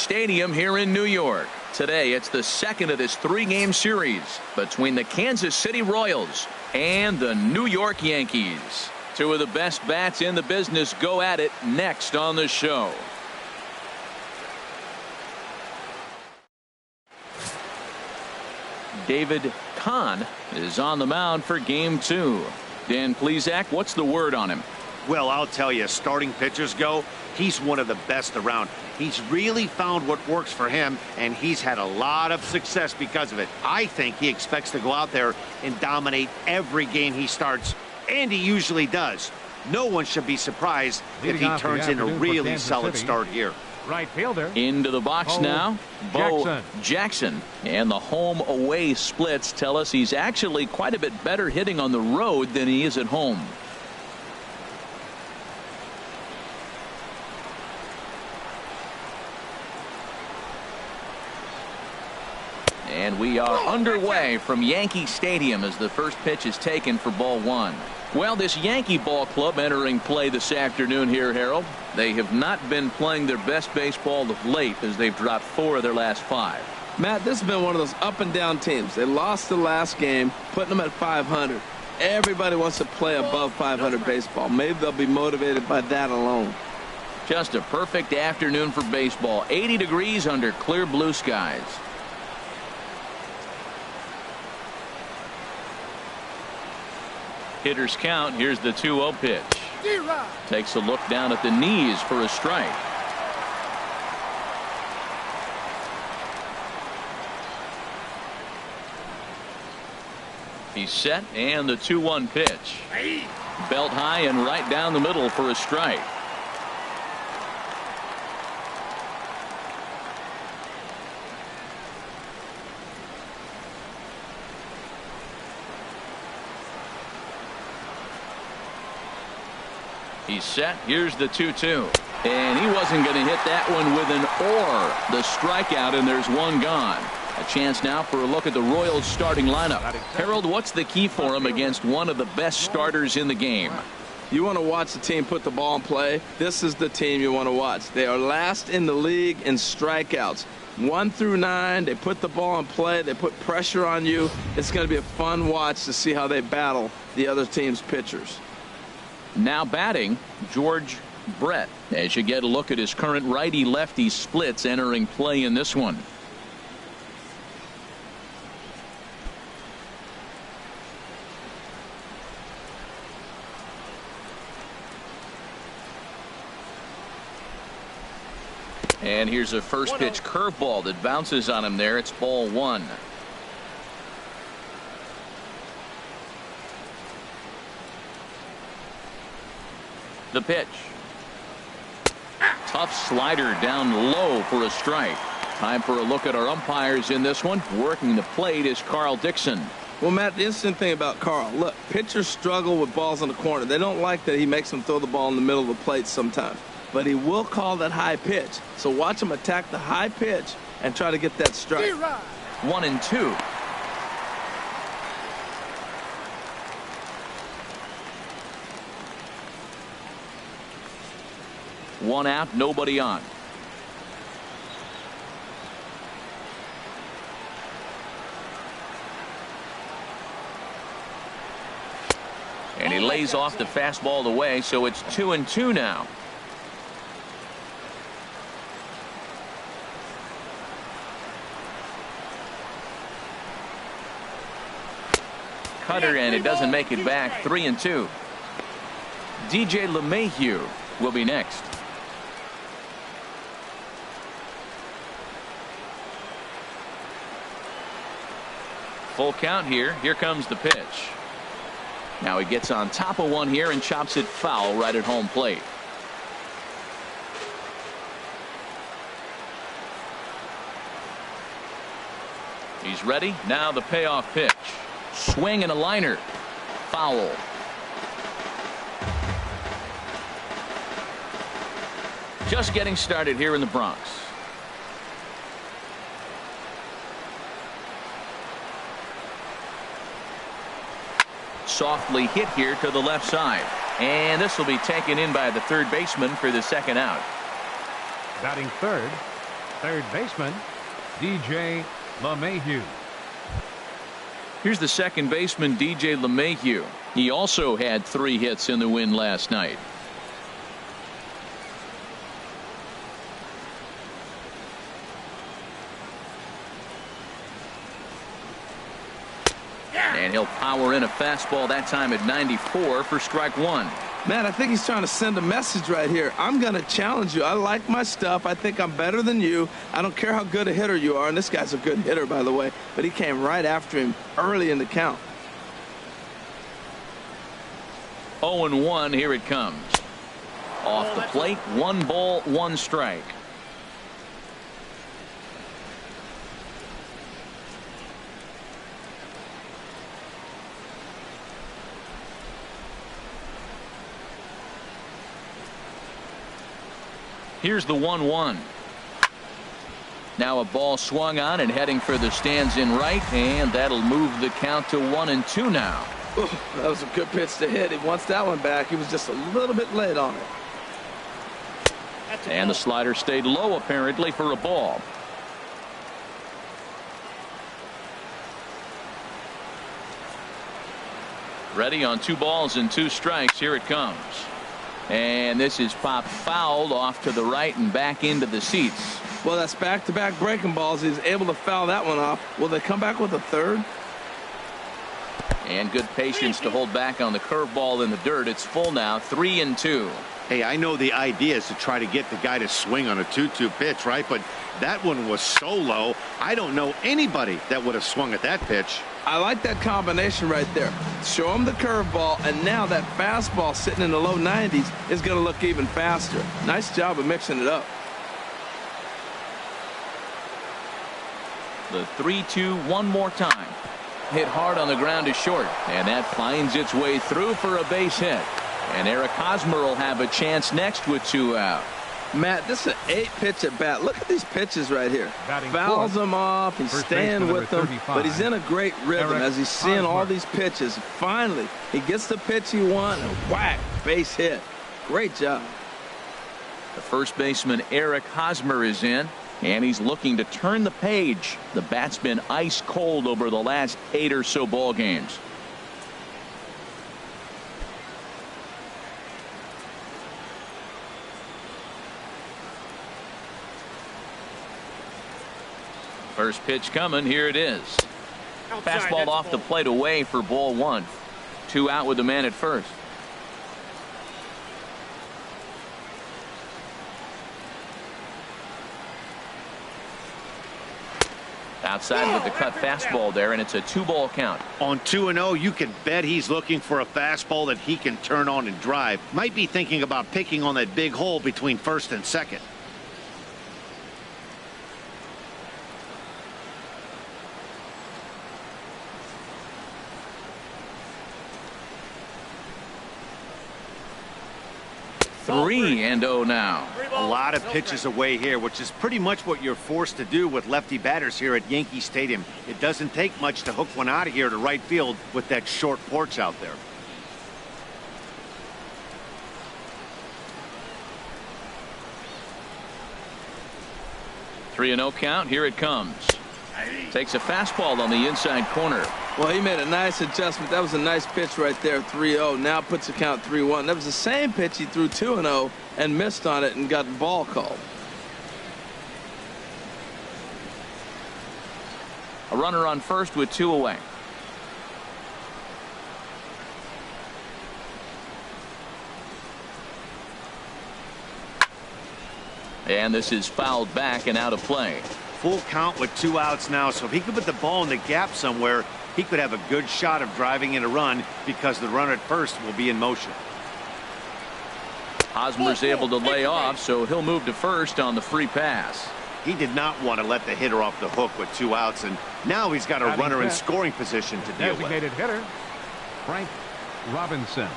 Stadium here in New York. Today, it's the second of this three-game series between the Kansas City Royals and the New York Yankees. Two of the best bats in the business go at it next on the show. David Kahn is on the mound for game two. Dan Plesac, what's the word on him? Well, I'll tell you, as starting pitchers go, he's one of the best around. He's really found what works for him, and he's had a lot of success because of it. I think he expects to go out there and dominate every game he starts, and he usually does. No one should be surprised if he turns in a really solid start here. Right fielder. Into the box now, Bo Jackson. And the home-away splits tell us he's actually quite a bit better hitting on the road than he is at home. And we are underway from Yankee Stadium as the first pitch is taken for ball one. Well, this Yankee ball club entering play this afternoon here, Harold. They have not been playing their best baseball of late as they've dropped 4 of their last 5. Matt, this has been one of those up and down teams. They lost the last game, putting them at 500. Everybody wants to play above 500 baseball. Maybe they'll be motivated by that alone. Just a perfect afternoon for baseball. 80 degrees under clear blue skies. Hitters count. Here's the 2-0 pitch. Takes a look down at the knees for a strike. He's set, and the 2-1 pitch. Belt high and right down the middle for a strike. He's set. Here's the 2-2. And he wasn't going to hit that one with an or. The strikeout, and there's one gone. A chance now for a look at the Royals starting lineup. Harold, what's the key for him against one of the best starters in the game? You want to watch the team put the ball in play. This is the team you want to watch. They are last in the league in strikeouts. 1 through 9. They put the ball in play. They put pressure on you. It's going to be a fun watch to see how they battle the other team's pitchers. Now batting, George Brett, as you get a look at his current righty-lefty splits entering play in this one. And here's a first pitch curveball that bounces on him there. It's ball one. The pitch. Tough slider down low for a strike. Time for a look at our umpires in this one. Working the plate is Carl Dixon. Well, Matt, the interesting thing about Carl, look, pitchers struggle with balls in the corner. They don't like that he makes them throw the ball in the middle of the plate sometimes. But he will call that high pitch. So watch him attack the high pitch and try to get that strike. 1-2. One out, nobody on. And he lays off the fastball away, so it's 2-2 now. Cutter, and it doesn't make it back. 3-2. DJ LeMahieu will be next. Full count here. Here comes the pitch. Now he gets on top of one here and chops it foul right at home plate. He's ready. Now the payoff pitch. Swing and a liner. Foul. Just getting started here in the Bronx. Softly hit here to the left side. And this will be taken in by the third baseman for the second out. Batting third, Third baseman, DJ LeMahieu. Here's the second baseman, DJ LeMahieu. He also had 3 hits in the win last night. And he'll power in a fastball that time at 94 for strike 1. Man, I think he's trying to send a message right here. I'm going to challenge you. I like my stuff. I think I'm better than you. I don't care how good a hitter you are. And this guy's a good hitter, by the way. But he came right after him early in the count. 0-1. Here it comes. Off the plate. 1 ball, 1 strike. Here's the 1-1. Now a ball swung on and heading for the stands in right, and that'll move the count to 1-2 now. Ooh, that was a good pitch to hit. He wants that one back. He was just a little bit late on it. And the slider stayed low apparently for a ball. Ready on 2 balls and 2 strikes. Here it comes. And this is popped fouled off to the right and back into the seats. Well, that's back-to-back breaking balls. He's able to foul that one off. Will they come back with a third? And good patience to hold back on the curveball in the dirt. It's full now, 3-2. Hey, I know the idea is to try to get the guy to swing on a 2-2 pitch, right? But that one was so low, I don't know anybody that would have swung at that pitch. I like that combination right there. Show him the curveball, and now that fastball sitting in the low 90s is going to look even faster. Nice job of mixing it up. The 3-2 one more time. Hit hard on the ground to short, and that finds its way through for a base hit. And Eric Hosmer will have a chance next with 2 out. Matt, this is an 8-pitch at bat. Look at these pitches right here. Batting Fouls fourth, them off. He's staying with them, but he's in a great rhythm Eric as he's seeing all Hosmer. these pitches. Finally, he gets the pitch he wants, and whack, base hit. Great job. The first baseman, Eric Hosmer, is in, and he's looking to turn the page. The bat's been ice cold over the last 8 or so ball games. First pitch coming. Here it is. Fastball off the plate away for ball 1. 2 out with the man at first. Outside with the cut fastball there, and it's a 2-ball count. On 2-0, you can bet he's looking for a fastball that he can turn on and drive. Might be thinking about picking on that big hole between first and second. Three and 0 now. A lot of pitches away here, which is pretty much what you're forced to do with lefty batters here at Yankee Stadium. It doesn't take much to hook one out of here to right field with that short porch out there. Three and 0 count. Here it comes. Takes a fastball on the inside corner. Well, he made a nice adjustment. That was a nice pitch right there, 3-0. Now puts the count 3-1. That was the same pitch he threw 2-0 and missed on it and got the ball called. A runner on first with 2 away. And this is fouled back and out of play. Full count with 2 outs now, so if he could put the ball in the gap somewhere, he could have a good shot of driving in a run because the runner at first will be in motion. Hosmer's able to lay off, so he'll move to first on the free pass. He did not want to let the hitter off the hook with 2 outs, and now he's got a runner in scoring position to deal with. Designated hitter, Frank Robinson.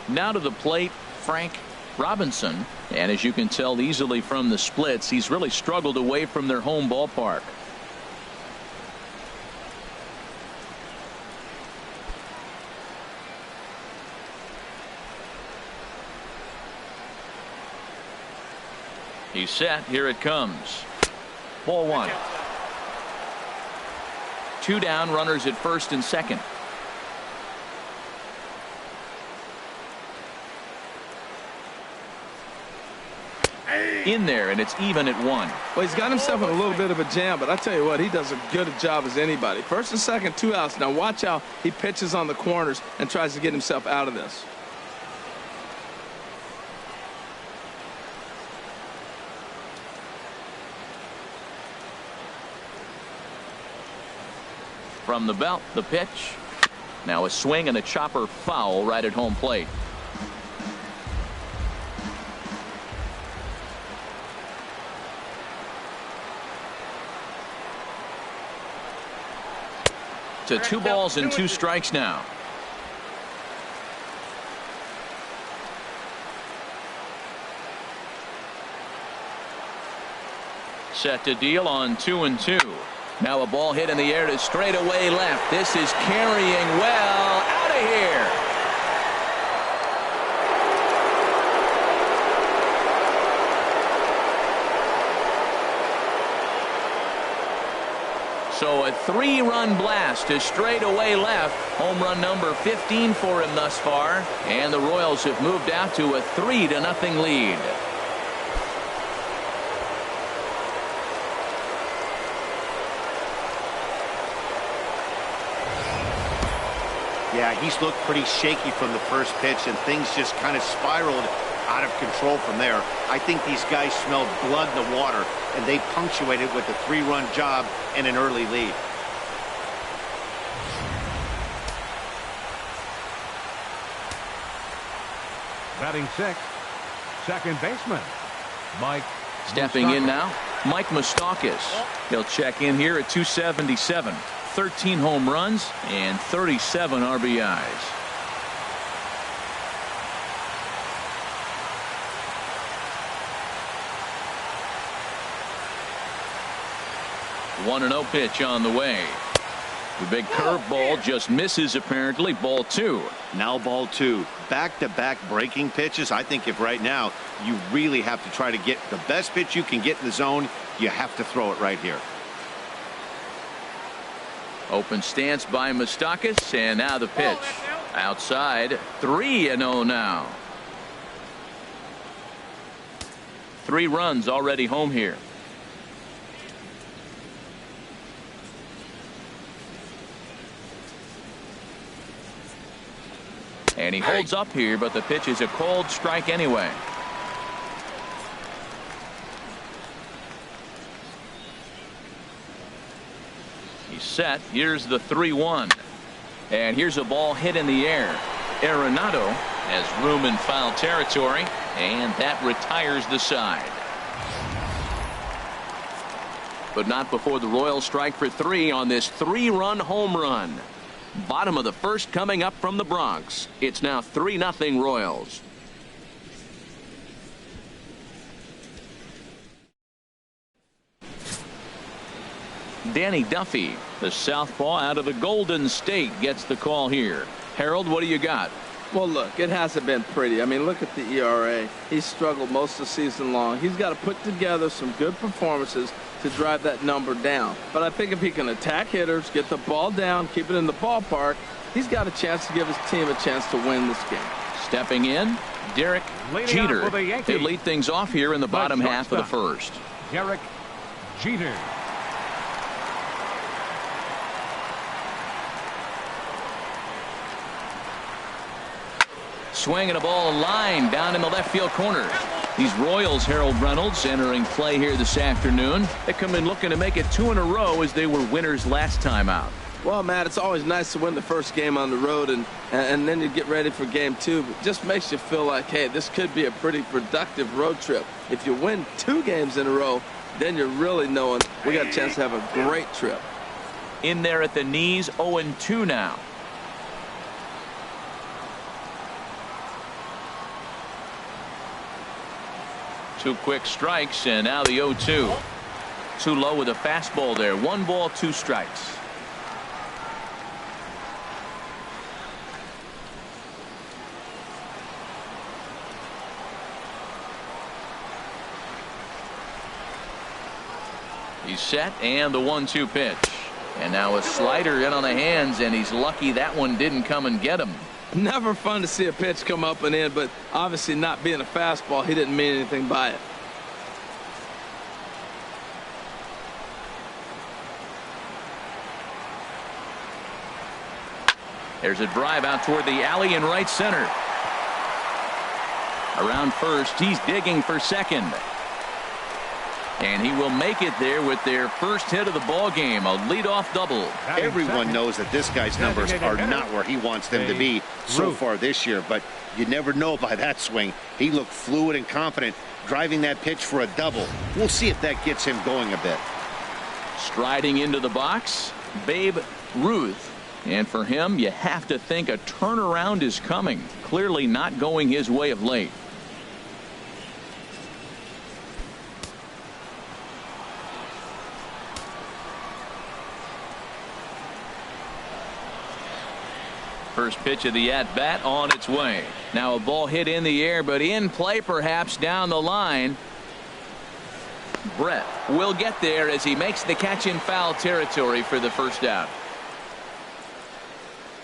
Now to the plate, Frank Robinson, and as you can tell easily from the splits, he's really struggled away from their home ballpark. He's set. Here it comes. Ball one. 2 down, runners at first and second. In there, and it's even at 1. Well, he's got himself in a little bit of a jam, but I tell you what, he does as good a job as anybody. First and second, 2 outs. Now watch how he pitches on the corners and tries to get himself out of this. From the belt, the pitch. Now a swing and a chopper foul right at home plate. To 2 balls and 2 strikes now. Set to deal on 2-2. Now a ball hit in the air to straightaway left. This is carrying well out of here. So a 3-run blast to straightaway left. Home run number 15 for him thus far. And the Royals have moved out to a 3-0 lead. Yeah, he's looked pretty shaky from the first pitch, and things just kind of spiraled out of control from there. I think these guys smelled blood in the water, and they punctuated with a 3-run job and an early lead. Batting 6th, second baseman, Mike. Stepping in now, Mike Moustakas. He'll check in here at 277. 13 home runs and 37 RBIs. One 1-0 pitch on the way. The big curveball just misses apparently. Ball 2. Now ball 2. Back-to-back breaking pitches. I think if right now you really have to try to get the best pitch you can get in the zone, you have to throw it right here. Open stance by Moustakas, and now the pitch. Outside, 3-0 now. 3 runs already home here. And he holds up here, but the pitch is a cold strike anyway. He's set. Here's the 3-1. And here's a ball hit in the air. Arenado has room in foul territory, and that retires the side. But not before the Royals strike for 3 on this 3-run home run. Bottom of the first coming up from the Bronx. It's now 3-0 Royals. Danny Duffy, the southpaw out of the Golden State, gets the call here. Harold, what do you got? Well, look, it hasn't been pretty. I mean, look at the ERA. He's struggled most of the season long. He's got to put together some good performances to drive that number down. But I think if he can attack hitters, get the ball down, keep it in the ballpark, he's got a chance to give his team a chance to win this game. Stepping in, Derrick Jeter. They lead things off here in the bottom half of the first. Derrick Jeter. Swinging a ball line down in the left field corner. These Royals, Harold Reynolds, entering play here this afternoon. They come in looking to make it 2 in a row as they were winners last time out. Well, Matt, it's always nice to win the first game on the road, and then you get ready for game 2. But it just makes you feel like, hey, this could be a pretty productive road trip. If you win 2 games in a row, then you're really knowing we got a chance to have a great trip. In there at the knees, 0-2 now. Two quick strikes, and now the 0-2. Too low with a fastball there. 1 ball, 2 strikes. He's set, and the 1-2 pitch. And now a slider in on the hands, and he's lucky that one didn't come and get him. Never fun to see a pitch come up and in, but obviously not being a fastball, he didn't mean anything by it. There's a drive out toward the alley in right center. Around first, he's digging for second. And he will make it there with their first hit of the ball game, a leadoff double. Everyone knows that this guy's numbers are not where he wants them to be so far this year, but you never know by that swing. He looked fluid and confident, driving that pitch for a double. We'll see if that gets him going a bit. Striding into the box, Babe Ruth. And for him, you have to think a turnaround is coming. Clearly not going his way of late. First pitch of the at-bat on its way. Now a ball hit in the air, but in play perhaps down the line. Brett will get there as he makes the catch in foul territory for the first out.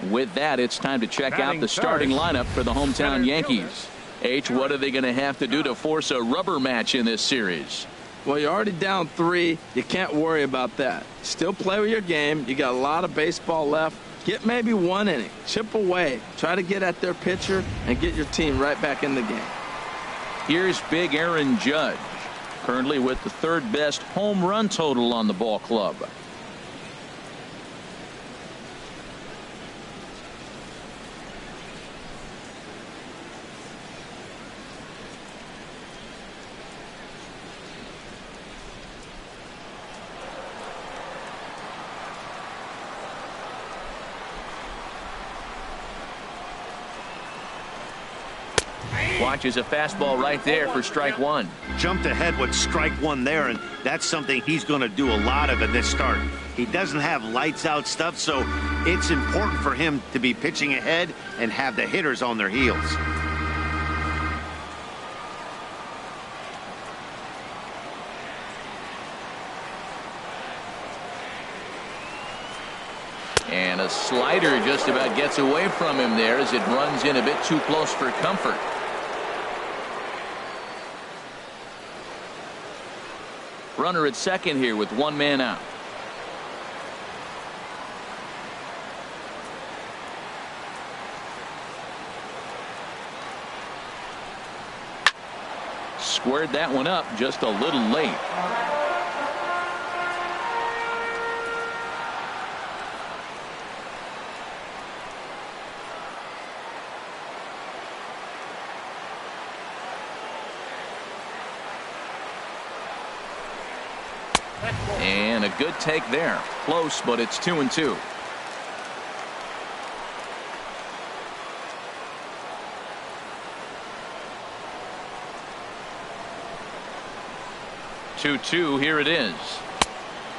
With that, it's time to check out the starting lineup for the hometown Yankees. H, what are they going to have to do to force a rubber match in this series? Well, you're already down 3. You can't worry about that. Still play with your game. You got a lot of baseball left. Get maybe 1 inning. Chip away. Try to get at their pitcher and get your team right back in the game. Here's Big Aaron Judge, currently with the 3rd best home run total on the ball club. Watches a fastball right there for strike 1. Jumped ahead with strike 1 there, and that's something he's going to do a lot of in this start. He doesn't have lights out stuff, so it's important for him to be pitching ahead and have the hitters on their heels. And a slider just about gets away from him there as it runs in a bit too close for comfort. Runner at second here with 1 man out. Squared that one up just a little late. And a good take there. Close, but it's 2-2. Here it is.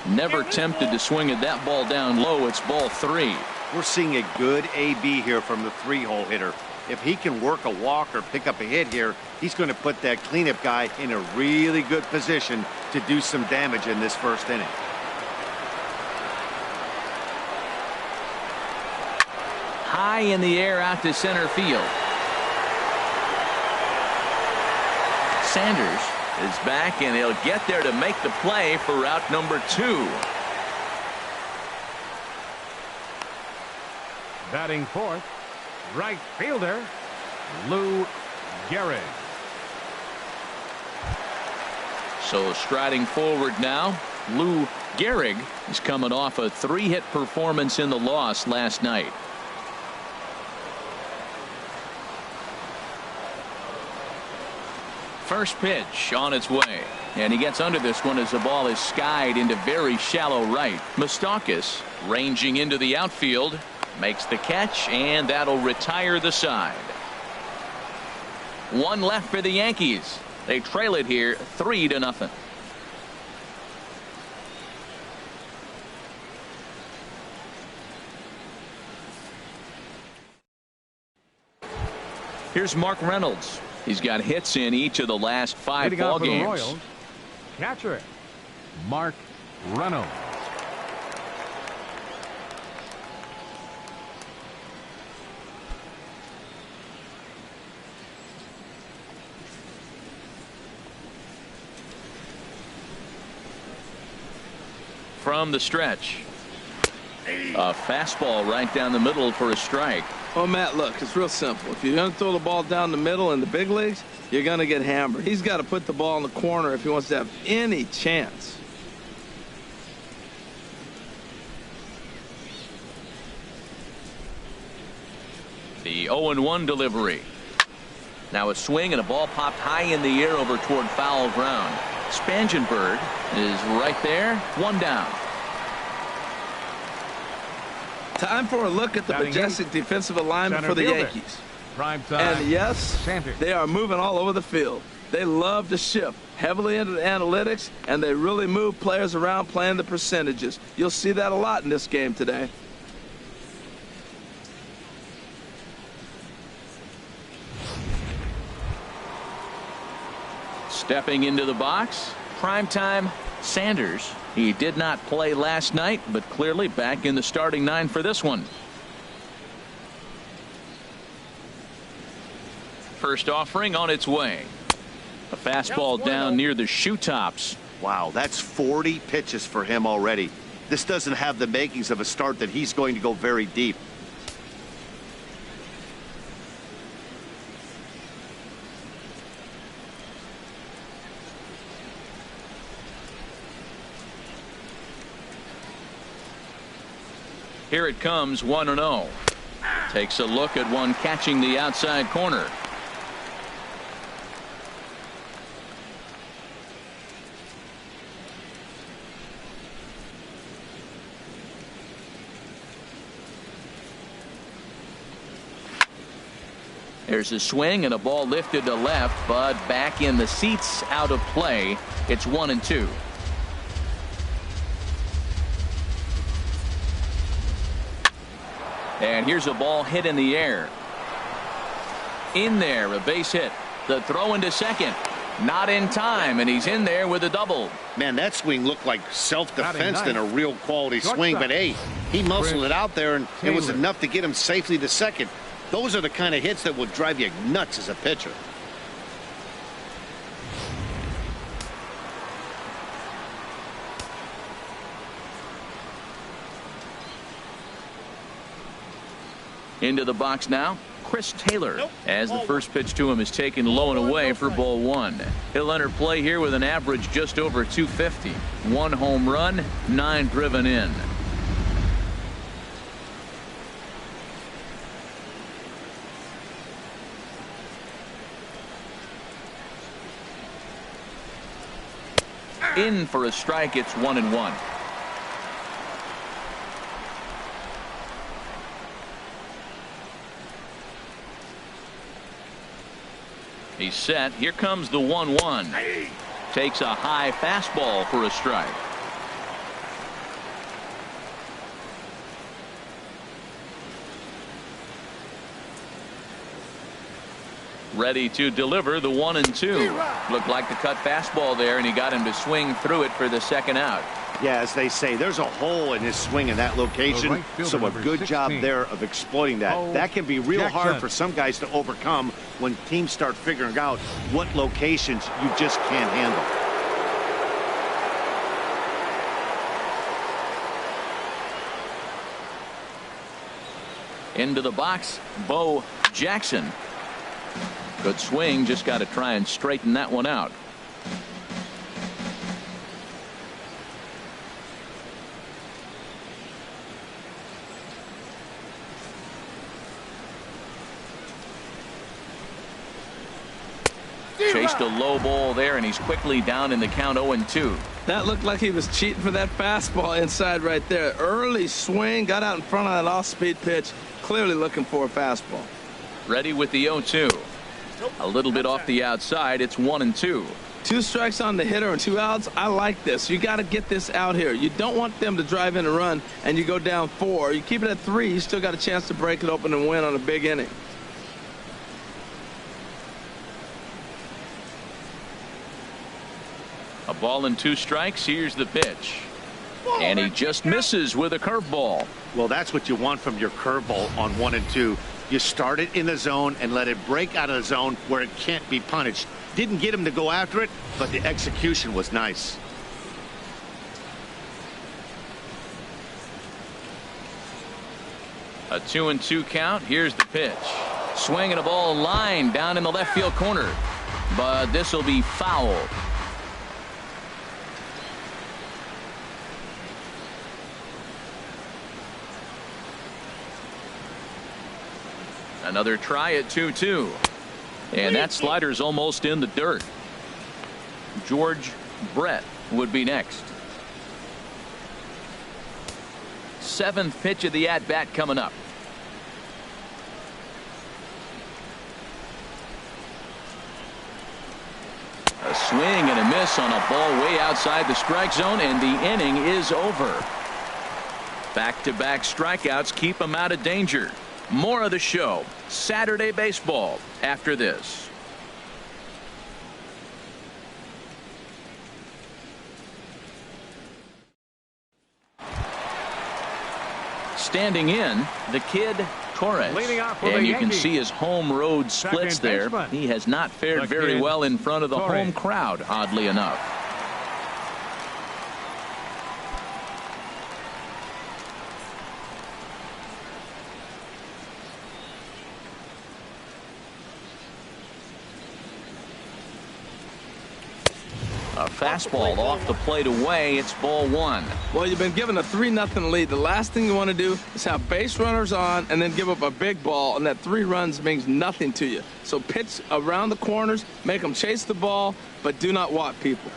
Never tempted to swing at that ball down low. It's ball 3. We're seeing a good AB here from the 3-hole hitter. If he can work a walk or pick up a hit here, he's going to put that cleanup guy in a really good position to do some damage in this first inning. High in the air out to center field. Sanders is back, and he'll get there to make the play for out number 2. Batting fourth, right fielder, Gehrig. So striding forward now, Gehrig is coming off a 3-hit performance in the loss last night. First pitch on its way, and he gets under this one as the ball is skied into very shallow right. Moustakas ranging into the outfield, makes the catch, and that'll retire the side. 1 left for the Yankees. They trail it here 3-0. Here's Mark Reynolds. He's got hits in each of the last 5 ball games. Royals, catcher, Mark Reynolds. From the stretch. A fastball right down the middle for a strike. Oh, Matt, look, it's real simple. If you're going to throw the ball down the middle in the big leagues, you're going to get hammered. He's got to put the ball in the corner if he wants to have any chance. The 0-1 delivery. Now a swing and a ball popped high in the air over toward foul ground. Spangenberg is right there. One down. Time for a look at the majestic defensive alignment for the Yankees. And yes, Sanders. They are moving all over the field. They love to shift heavily into the analytics, and they really move players around playing the percentages. You'll see that a lot in this game today. Stepping into the box, primetime Sanders. He did not play last night, but clearly back in the starting nine for this one. First offering on its way. A fastball down near the shoe tops. Wow, that's 40 pitches for him already. This doesn't have the makings of a start that he's going to go very deep. Here it comes, 1-0. Takes a look at one catching the outside corner. There's a swing and a ball lifted to left, but back in the seats, out of play. It's 1-2. And here's a ball hit in the air. In there, a base hit. The throw into second. Not in time, and he's in there with a double. Man, that swing looked like self-defense than a real quality swing. But, hey, he muscled it out there, and it was enough to get him safely to second. Those are the kind of hits that will drive you nuts as a pitcher. Into the box now, Chris Taylor, as the first pitch to him is taken low and away for ball one. He'll enter play here with an average just over 250. 1 home run, 9 driven in. In for a strike. It's 1-1. He's set. Here comes the 1-1. Takes a high fastball for a strike. Ready to deliver the 1-2. Looked like the cut fastball there, and he got him to swing through it for the second out. Yeah, as they say, there's a hole in his swing in that location, so a good job there of exploiting that. That can be real hard for some guys to overcome when teams start figuring out what locations you just can't handle. Into the box, Bo Jackson. Good swing, just got to try and straighten that one out. Chased a low ball there, and he's quickly down in the count 0-2. That looked like he was cheating for that fastball inside right there. Early swing, got out in front of that off-speed pitch, clearly looking for a fastball. Ready with the 0-2. A little bit off the outside. It's 1-2. 2 strikes on the hitter and 2 outs. I like this. You got to get this out here. You don't want them to drive in a run and you go down 4. You keep it at 3. You still got a chance to break it open and win on a big inning. A ball and 2 strikes. Here's the pitch. And he just misses with a curveball. Well, that's what you want from your curveball on 1 and 2. You start it in the zone and let it break out of the zone where it can't be punished. Didn't get him to go after it, but the execution was nice. A 2-2 count. Here's the pitch. Swinging a ball line down in the left field corner. But this will be fouled. Another try at 2-2. And that slider's almost in the dirt. George Brett would be next. 7th pitch of the at-bat coming up. A swing and a miss on a ball way outside the strike zone, and the inning is over. Back-to-back strikeouts keep him out of danger. More of the show, Saturday baseball, after this. Standing in, the kid Torres. And you can see his home road splits there. He has not fared very well in front of the home crowd, oddly enough. A fastball off the plate away. It's ball 1. Well, you've been given a 3-0 lead. The last thing you want to do is have base runners on and then give up a big ball, and that 3 runs means nothing to you. So pitch around the corners, make them chase the ball, but do not walk people.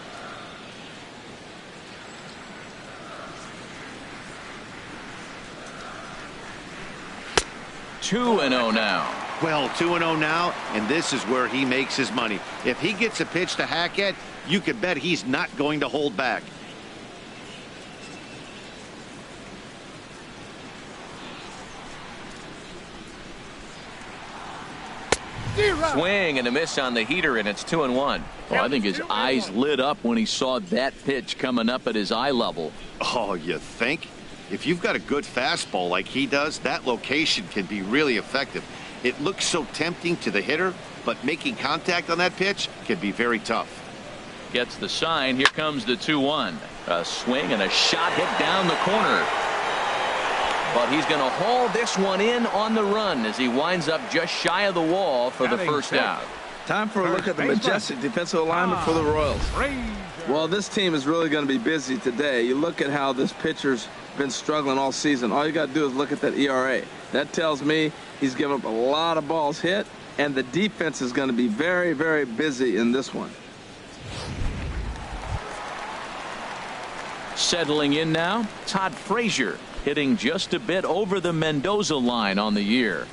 Two and 0 now. Well, 2-0 now, and this is where he makes his money. If he gets a pitch to hack at, you can bet he's not going to hold back. Swing and a miss on the heater, and it's 2-1. Well, I think his eyes lit up when he saw that pitch coming up at his eye level. Oh, you think? If you've got a good fastball like he does, that location can be really effective. It looks so tempting to the hitter, but making contact on that pitch can be very tough. Gets the sign. Here comes the 2-1. A swing and a shot hit down the corner. But he's going to haul this one in on the run as he winds up just shy of the wall for the first out. Time for a look at the majestic defensive alignment for the Royals. Well, this team is really going to be busy today. You look at how this pitcher's been struggling all season. All you got to do is look at that ERA. That tells me he's given up a lot of balls hit, and the defense is going to be very, very busy in this one. Settling in now, Todd Frazier hitting just a bit over the Mendoza line on the year.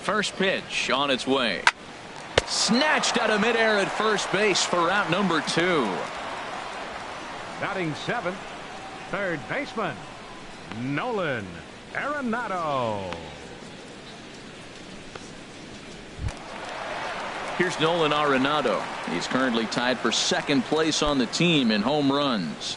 First pitch on its way. Snatched out of midair at first base for out number 2. Batting 7th, third baseman, Nolan Arenado. Here's Nolan Arenado. He's currently tied for second place on the team in home runs.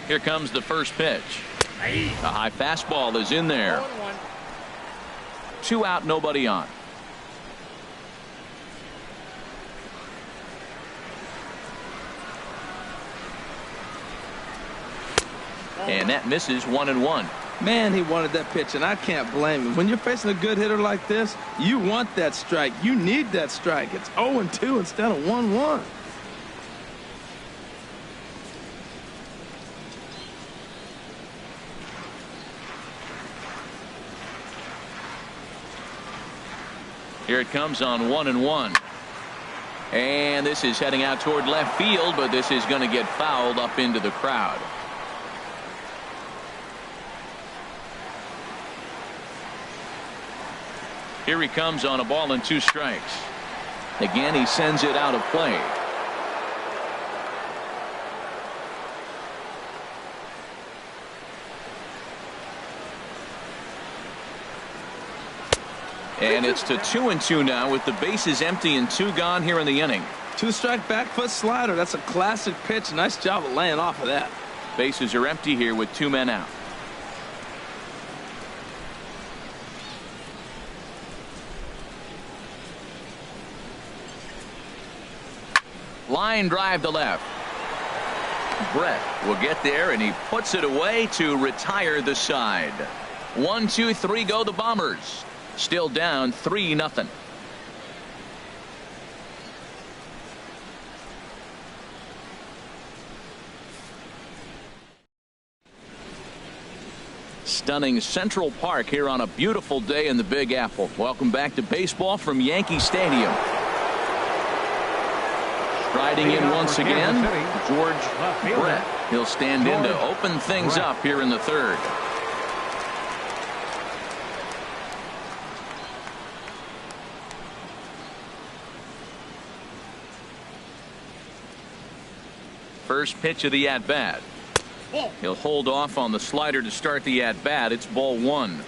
Here comes the first pitch. A high fastball is in there. 2 out, nobody on. And that misses 1-1. Man, he wanted that pitch, and I can't blame him. When you're facing a good hitter like this, you want that strike. You need that strike. It's 0-2 instead of 1-1. Here it comes on 1-1. And this is heading out toward left field, but this is going to get fouled up into the crowd. Here he comes on a ball and 2 strikes. Again, he sends it out of play. And it's to 2-2 now with the bases empty and 2 gone here in the inning. 2-strike back foot slider. That's a classic pitch. Nice job of laying off of that. Bases are empty here with 2 men out. Line drive to left. Brett will get there, and he puts it away to retire the side. 1, 2, 3 go the Bombers. Still down 3-0. Stunning Central Park here on a beautiful day in the Big Apple. Welcome back to baseball from Yankee Stadium. Striding in once again, George Brett. He'll stand in to open things up here in the 3rd. First pitch of the at-bat. He'll hold off on the slider to start the at-bat. It's ball 1.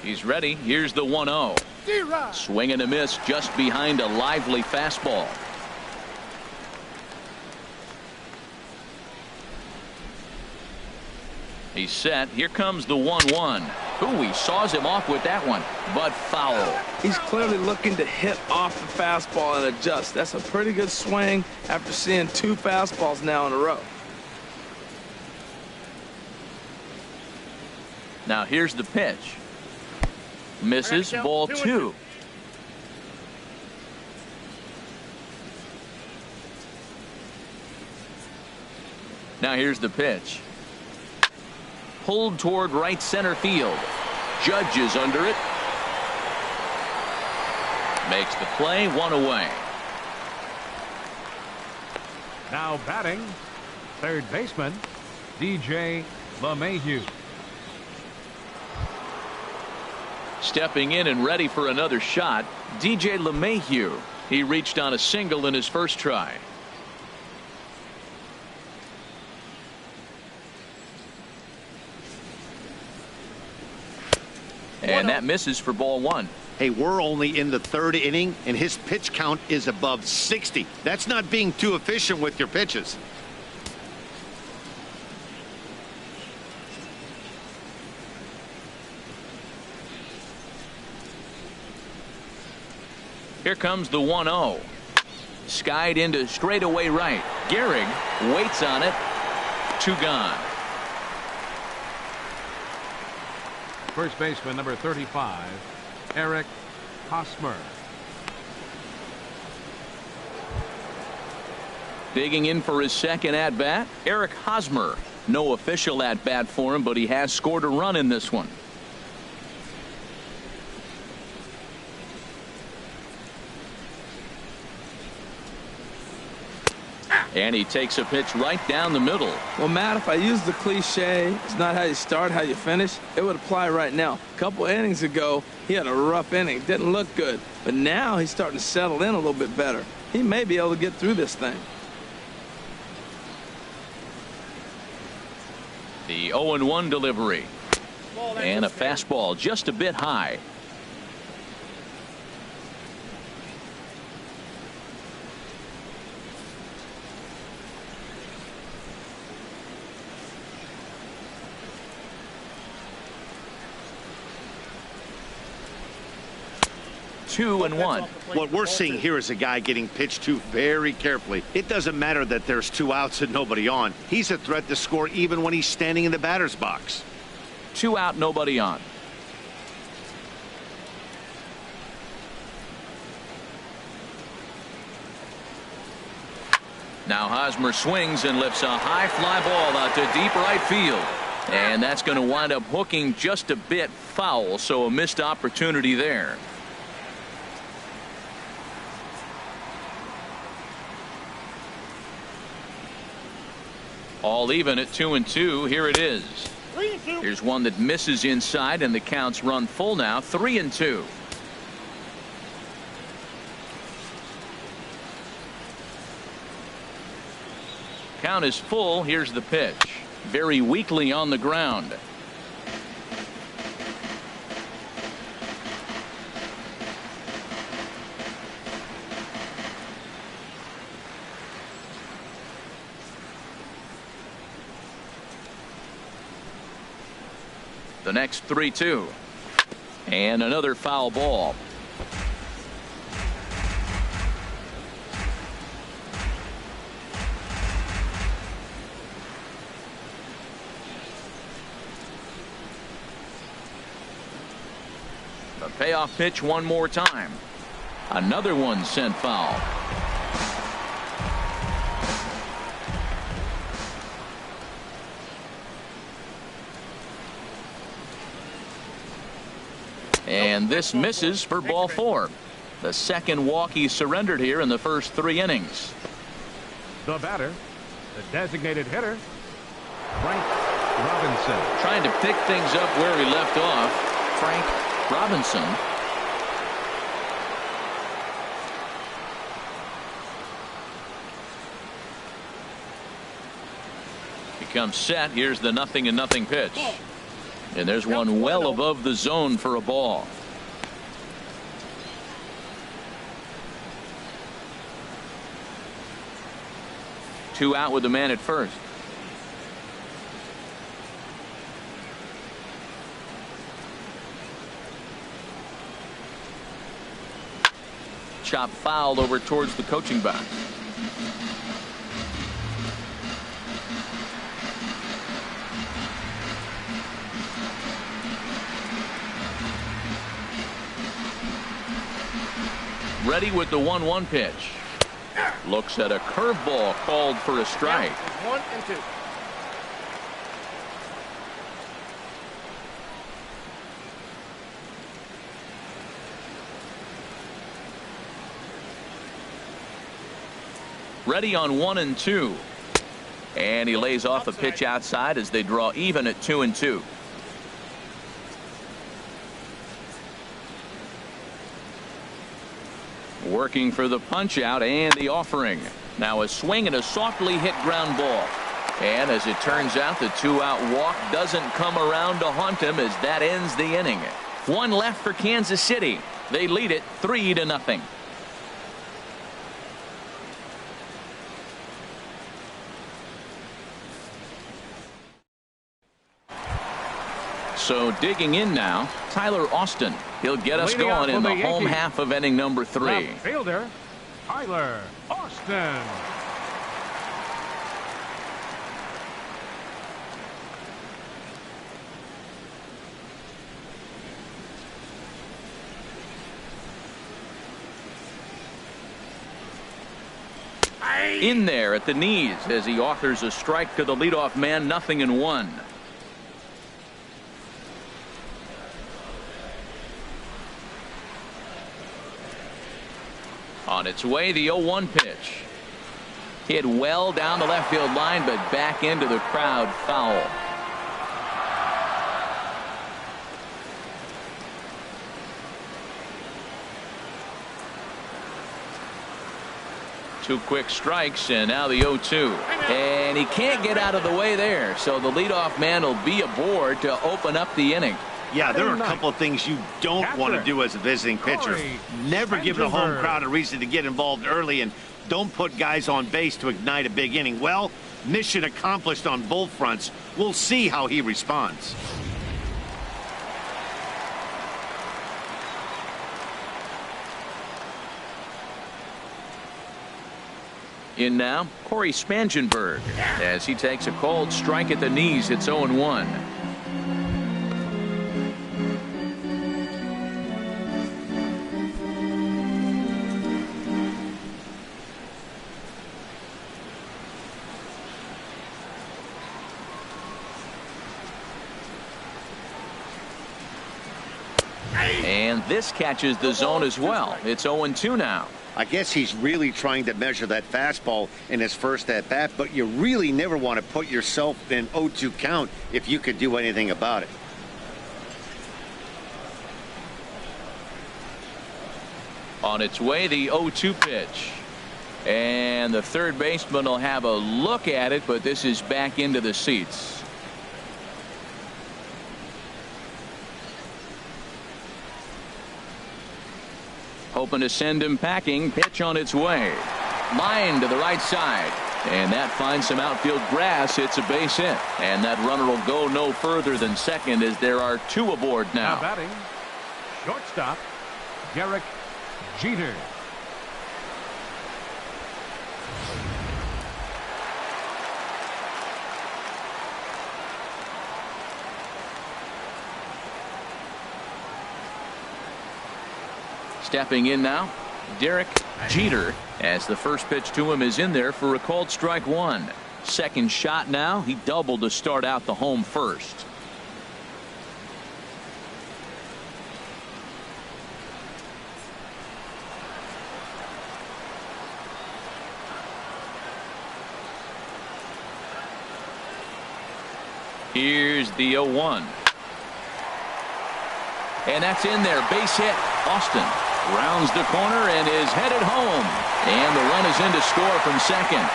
He's ready. Here's the 1-0. Swing and a miss just behind a lively fastball. He's set. Here comes the 1-1. Ooh, he saws him off with that one, but foul. He's clearly looking to hit off the fastball and adjust. That's a pretty good swing after seeing 2 fastballs now in a row. Now here's the pitch. Misses, ball 2. Now here's the pitch. Pulled toward right center field. Judge is under it. Makes the play, 1 away. Now batting, third baseman, DJ LeMahieu. Stepping in and ready for another shot, DJ LeMahieu. He reached on a single in his first try. And that misses for ball 1. Hey, we're only in the 3rd inning, and his pitch count is above 60. That's not being too efficient with your pitches. Here comes the 1-0. Skied into straightaway right. Gehrig waits on it. 2 gone. First baseman, number 35, Eric Hosmer. Digging in for his second at-bat, Eric Hosmer. No official at-bat for him, but he has scored a run in this one. And he takes a pitch right down the middle. Well, Matt, if I use the cliche, it's not how you start, how you finish, it would apply right now. A couple innings ago, he had a rough inning. Didn't look good. But now he's starting to settle in a little bit better. He may be able to get through this thing. The 0-1 delivery. And a fastball just a bit high. Two and one. What we're seeing here is a guy getting pitched to very carefully. It doesn't matter that there's 2 outs and nobody on. He's a threat to score even when he's standing in the batter's box. 2 out, nobody on. Now Hosmer swings and lifts a high fly ball out to deep right field. And that's going to wind up hooking just a bit foul, so a missed opportunity there. All even at 2-2. Here it is. Here's one that misses inside, and the counts run full now. 3-2. Count is full. Here's the pitch. Very weakly on the ground. The next 3-2. And another foul ball. The payoff pitch one more time. Another one sent foul. And this misses for ball 4. The second walk he surrendered here in the first 3 innings. The batter, the designated hitter, Frank Robinson. Trying to pick things up where he left off. Frank Robinson. Becomes set. Here's the 0-0 pitch. And there's one well above the zone for a ball. Two out with the man at first. Chop fouled over towards the coaching box. Ready with the 1-1 pitch. Looks at a curveball called for a strike. 1-2. Ready on 1-2. And he lays off a pitch outside as they draw even at 2-2. Working for the punch out and the offering. Now a swing and a softly hit ground ball. And as it turns out, the 2-out walk doesn't come around to haunt him as that ends the inning. One left for Kansas City. They lead it 3-0. So digging in now, Tyler Austin. He'll get us going in the home half of inning number 3. Left fielder, Tyler Austin. In there at the knees as he offers a strike to the leadoff man. 0-1. On its way, the 0-1 pitch. Hit well down the left field line, but back into the crowd, foul. Two quick strikes, and now the 0-2. And he can't get out of the way there, so the leadoff man will be aboard to open up the inning. Yeah, there are a couple of things you don't want to do as a visiting pitcher. Never give the home crowd a reason to get involved early, and don't put guys on base to ignite a big inning. Well, mission accomplished on both fronts. We'll see how he responds. In now, Corey Spangenberg as he takes a cold strike at the knees. It's 0-1. And this catches the zone as well. It's 0-2 now. I guess he's really trying to measure that fastball in his first at-bat, but you really never want to put yourself in 0-2 count if you could do anything about it. On its way, the 0-2 pitch. And the third baseman will have a look at it, but this is back into the seats. Hoping to send him packing. Pitch on its way. Line to the right side. And that finds some outfield grass. It's a base hit. And that runner will go no further than second as there are two aboard now. Now batting, shortstop, Derrick Jeter. Stepping in now, Derrick Jeter, as the first pitch to him is in there for a called strike one. Second shot now. He doubled to start out the home first. Here's the 0-1. And that's in there. Base hit. Austin rounds the corner and is headed home. And the run is in to score from second.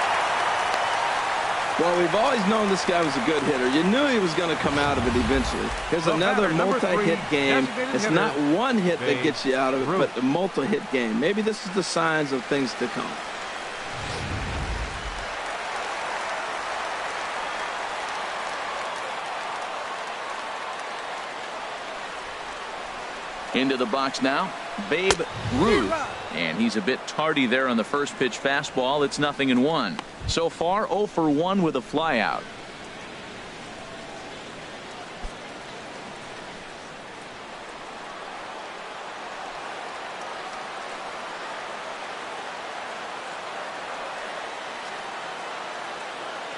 Well, we've always known this guy was a good hitter. You knew he was going to come out of it eventually. Here's another multi-hit game. It's not one hit that gets you out of it, but the multi-hit game. Maybe this is the signs of things to come. Into the box now, Babe Ruth. And he's a bit tardy there on the first pitch fastball. It's 0-1. So far, 0 for 1 with a flyout.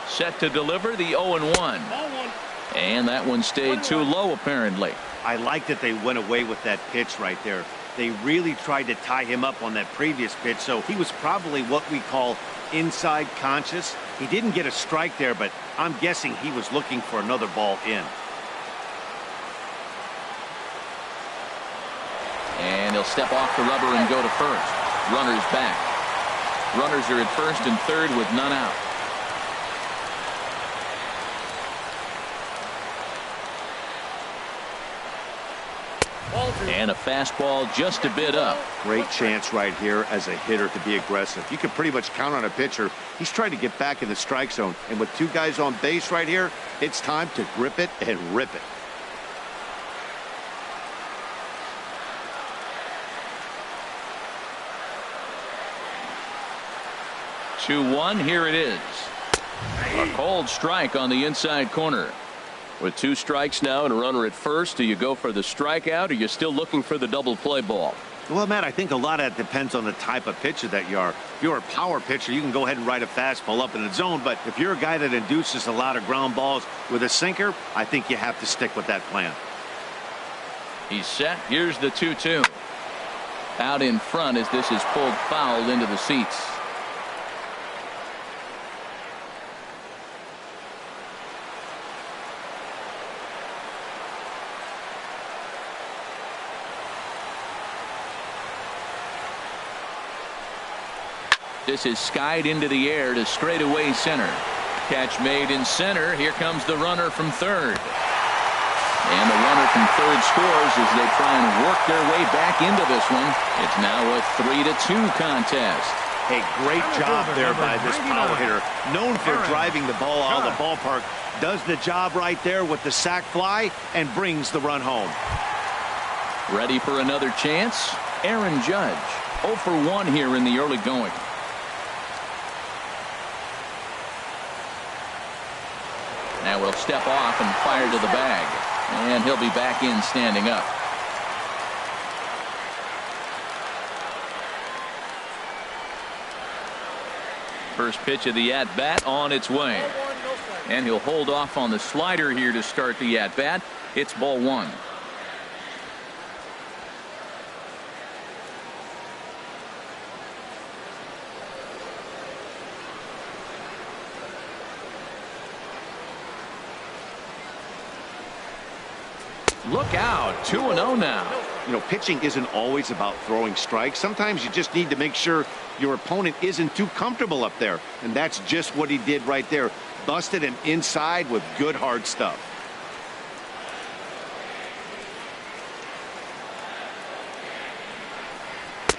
Set to deliver the 0-1. And that one stayed too low, apparently. I like that they went away with that pitch right there. They really tried to tie him up on that previous pitch, so he was probably what we call inside conscious. He didn't get a strike there, but I'm guessing he was looking for another ball in. And he'll step off the rubber and go to first. Runners back. Runners are at first and third with none out. And a fastball just a bit up. Great chance right here as a hitter to be aggressive. You can pretty much count on a pitcher. He's trying to get back in the strike zone. And with two guys on base right here, it's time to grip it and rip it. Two-1, here it is. A cold strike on the inside corner. With two strikes now and a runner at first, do you go for the strikeout or are you still looking for the double play ball? Well, Matt, I think a lot of that depends on the type of pitcher that you are. If you're a power pitcher, you can go ahead and ride a fastball up in the zone. But if you're a guy that induces a lot of ground balls with a sinker, I think you have to stick with that plan. He's set. Here's the 2-2. Out in front as this is pulled foul into the seats. This is skied into the air to straightaway center. Catch made in center. Here comes the runner from third. And the runner from third scores as they try and work their way back into this one. It's now a 3-2 contest. A great job there by this power hitter. Known for driving the ball out of the ballpark. Does the job right there with the sac fly and brings the run home. Ready for another chance? Aaron Judge. 0 for 1 here in the early going. Now we'll step off and fire to the bag. And he'll be back in standing up. First pitch of the at-bat on its way. And he'll hold off on the slider here to start the at-bat. It's ball one. Look out, 2-0 now. You know, pitching isn't always about throwing strikes. Sometimes you just need to make sure your opponent isn't too comfortable up there. And that's just what he did right there. Busted him inside with good hard stuff.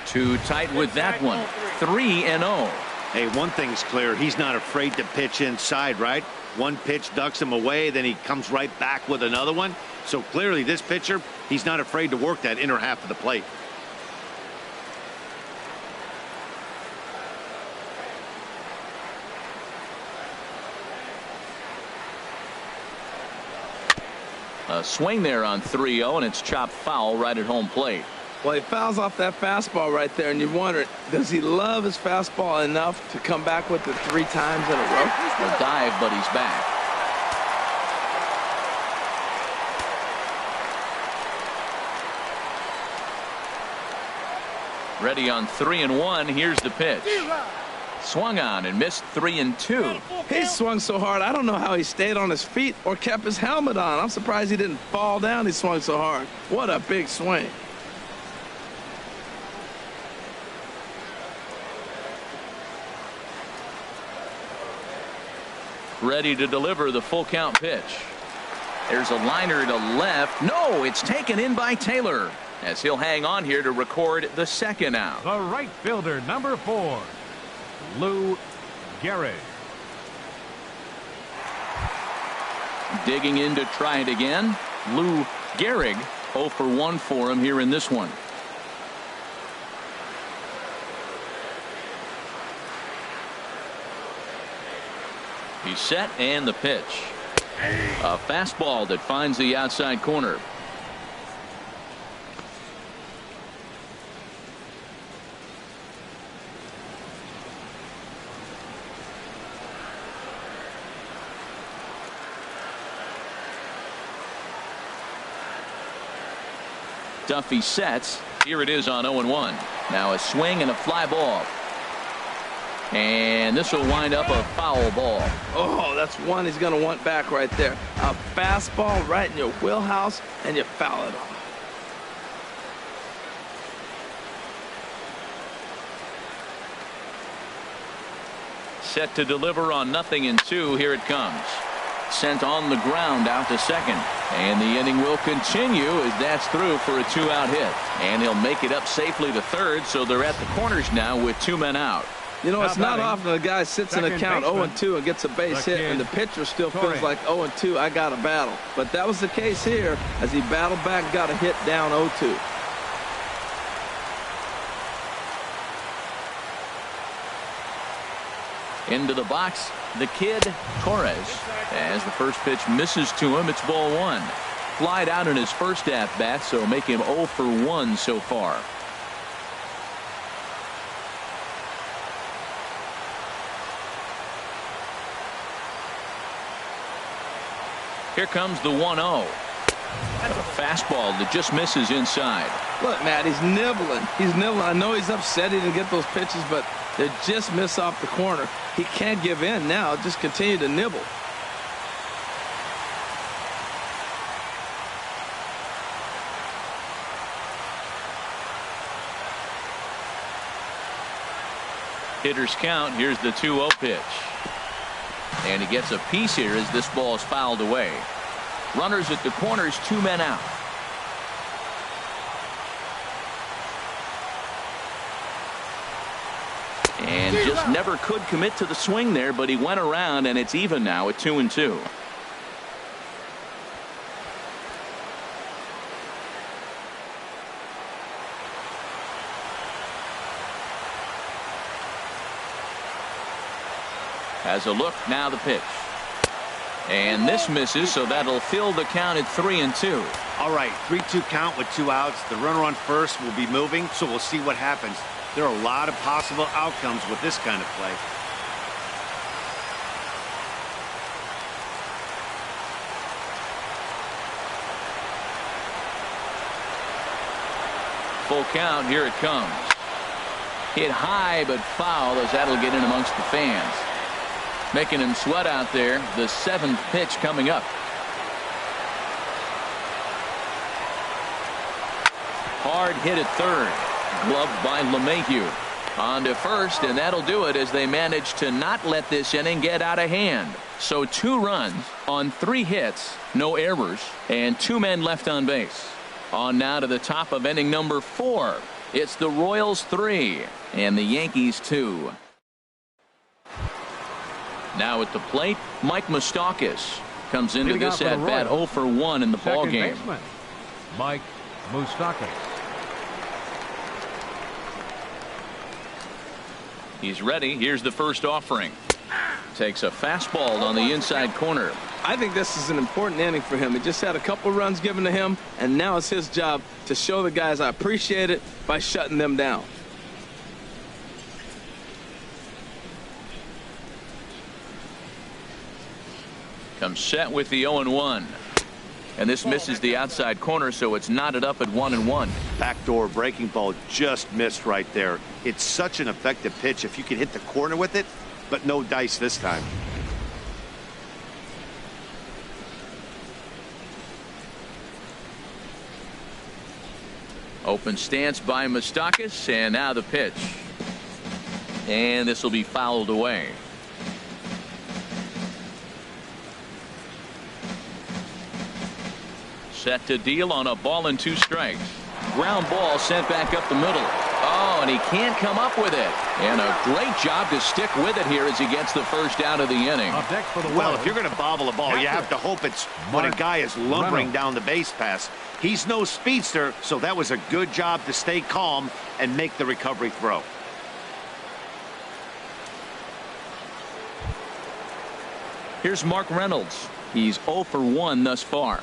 Too tight with that one. 3-0. Hey, one thing's clear. He's not afraid to pitch inside, right? One pitch ducks him away, then he comes right back with another one. So clearly this pitcher, he's not afraid to work that inner half of the plate. A swing there on 3-0, and it's chopped foul right at home plate. Well, he fouls off that fastball right there, and you wonder, does he love his fastball enough to come back with it 3 times in a row? A dive, but he's back. Ready on 3-1. Here's the pitch. Swung on and missed 3-2. He swung so hard, I don't know how he stayed on his feet or kept his helmet on. I'm surprised he didn't fall down. He swung so hard. What a big swing. Ready to deliver the full count pitch. There's a liner to left. No, it's taken in by Taylor, as he'll hang on here to record the second out. The right fielder, number 4, Gehrig. Digging in to try it again. Gehrig, 0 for 1 for him here in this one. He's set, and the pitch. A fastball that finds the outside corner. Duffy sets. Here it is on 0-1. Now a swing and a fly ball. And this will wind up a foul ball. Oh, that's one he's going to want back right there. A fastball right in your wheelhouse, and you foul it off. Set to deliver on 0-2. Here it comes. Sent on the ground out to second. And the inning will continue as that's through for a 2-out hit. And he'll make it up safely to third, so they're at the corners now with 2 men out. You know, it's not often a guy sits in a count 0-2 and gets a base hit, and the pitcher still feels like 0-2, I got a battle. But that was the case here as he battled back and got a hit down 0-2. Into the box, the kid, Torres. As the first pitch misses to him, it's ball 1. Flied out in his first at-bat, so make him 0 for 1 so far. Here comes the 1-0. A fastball that just misses inside. Look, Matt, he's nibbling. He's nibbling. I know he's upset he didn't get those pitches, but they just miss off the corner. He can't give in now. Just continue to nibble. Hitter's count. Here's the 2-0 pitch. And he gets a piece here as this ball is fouled away. Runners at the corners, 2 men out. And just never could commit to the swing there, but he went around, and it's even now at 2-2. Has a look, now the pitch. And this misses, so that'll fill the count at 3-2. All right, 3-2 count with 2 outs. The runner on first will be moving, so we'll see what happens. There are a lot of possible outcomes with this kind of play. Full count, here it comes. Hit high but foul, as that'll get in amongst the fans. Making him sweat out there. The 7th pitch coming up. Hard hit at third. Gloved by LeMahieu. On to first, and that'll do it as they manage to not let this inning get out of hand. So 2 runs on 3 hits, no errors, and 2 men left on base. On now to the top of inning number 4. It's the Royals 3 and the Yankees 2. Now at the plate, Mike Moustakas comes into this at bat 0 for 1 in the ball game. Mike Moustakas. He's ready. Here's the first offering. Takes a fastball on the inside corner. I think this is an important inning for him. He just had a couple runs given to him, and now it's his job to show the guys I appreciate it by shutting them down. Comes set with the 0-1. And this misses the outside corner, so it's knotted up at 1-1. Backdoor breaking ball just missed right there. It's such an effective pitch if you can hit the corner with it, but no dice this time. Open stance by Moustakas, and now the pitch. And this will be fouled away. Set to deal on a ball and 2 strikes. Ground ball sent back up the middle. Oh, and he can't come up with it. And a great job to stick with it here as he gets the first out of the inning. Well, if you're going to bobble a ball, you have to hope it's when a guy is lumbering down the base pass. He's no speedster, so that was a good job to stay calm and make the recovery throw. Here's Mark Reynolds. He's 0 for 1 thus far.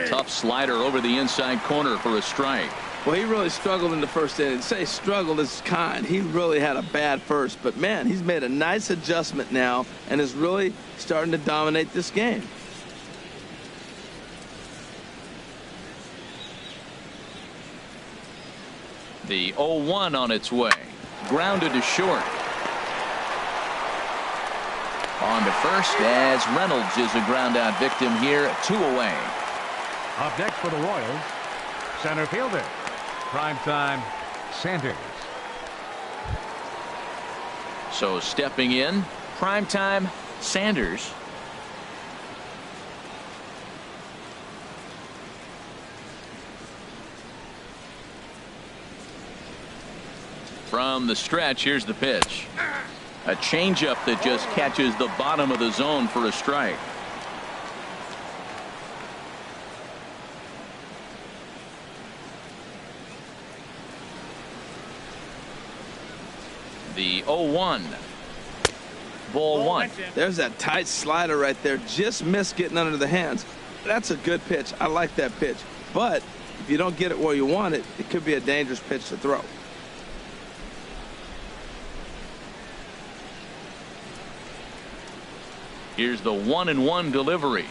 Tough slider over the inside corner for a strike. Well, he really struggled in the first inning. To say struggled is kind. He really had a bad first. But, man, he's made a nice adjustment now and is really starting to dominate this game. The 0-1 on its way. Grounded to short. On to first as Reynolds is a ground out victim here. 2 away. Up next for the Royals, center fielder, primetime Sanders. So stepping in, primetime Sanders. From the stretch, here's the pitch. A changeup that just catches the bottom of the zone for a strike. The 0-1. Ball 1. There's that tight slider right there. Just missed getting under the hands. That's a good pitch. I like that pitch. But if you don't get it where you want it, it could be a dangerous pitch to throw. Here's the 1-1 delivery.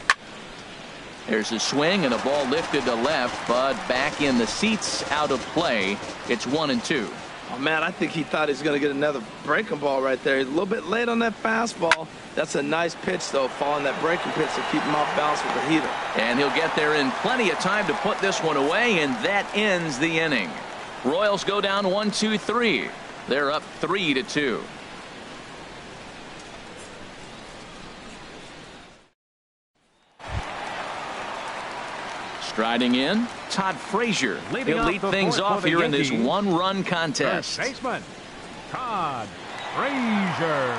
There's a swing and a ball lifted to left, but back in the seats, out of play. It's 1-2. Oh, man, I think he thought he was going to get another breaking ball right there. He's a little bit late on that fastball. That's a nice pitch, though, following that breaking pitch to keep him off balance with the heater. And he'll get there in plenty of time to put this one away, and that ends the inning. Royals go down 1-2-3. They're up 3-2. Striding in, Todd Frazier. He'll lead things off here in this 1-run contest. First baseman, Todd Frazier.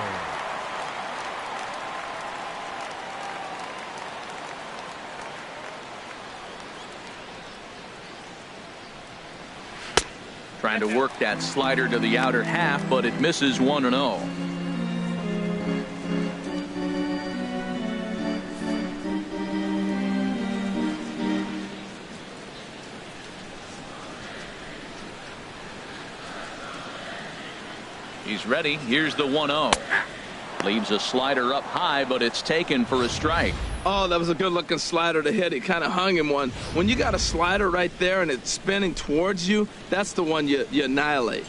Trying to work that slider to the outer half, but it misses 1-0. He's ready. Here's the 1-0. Leaves a slider up high, but it's taken for a strike. Oh, that was a good-looking slider to hit. He kind of hung him one. When you got a slider right there and it's spinning towards you, that's the one you annihilate.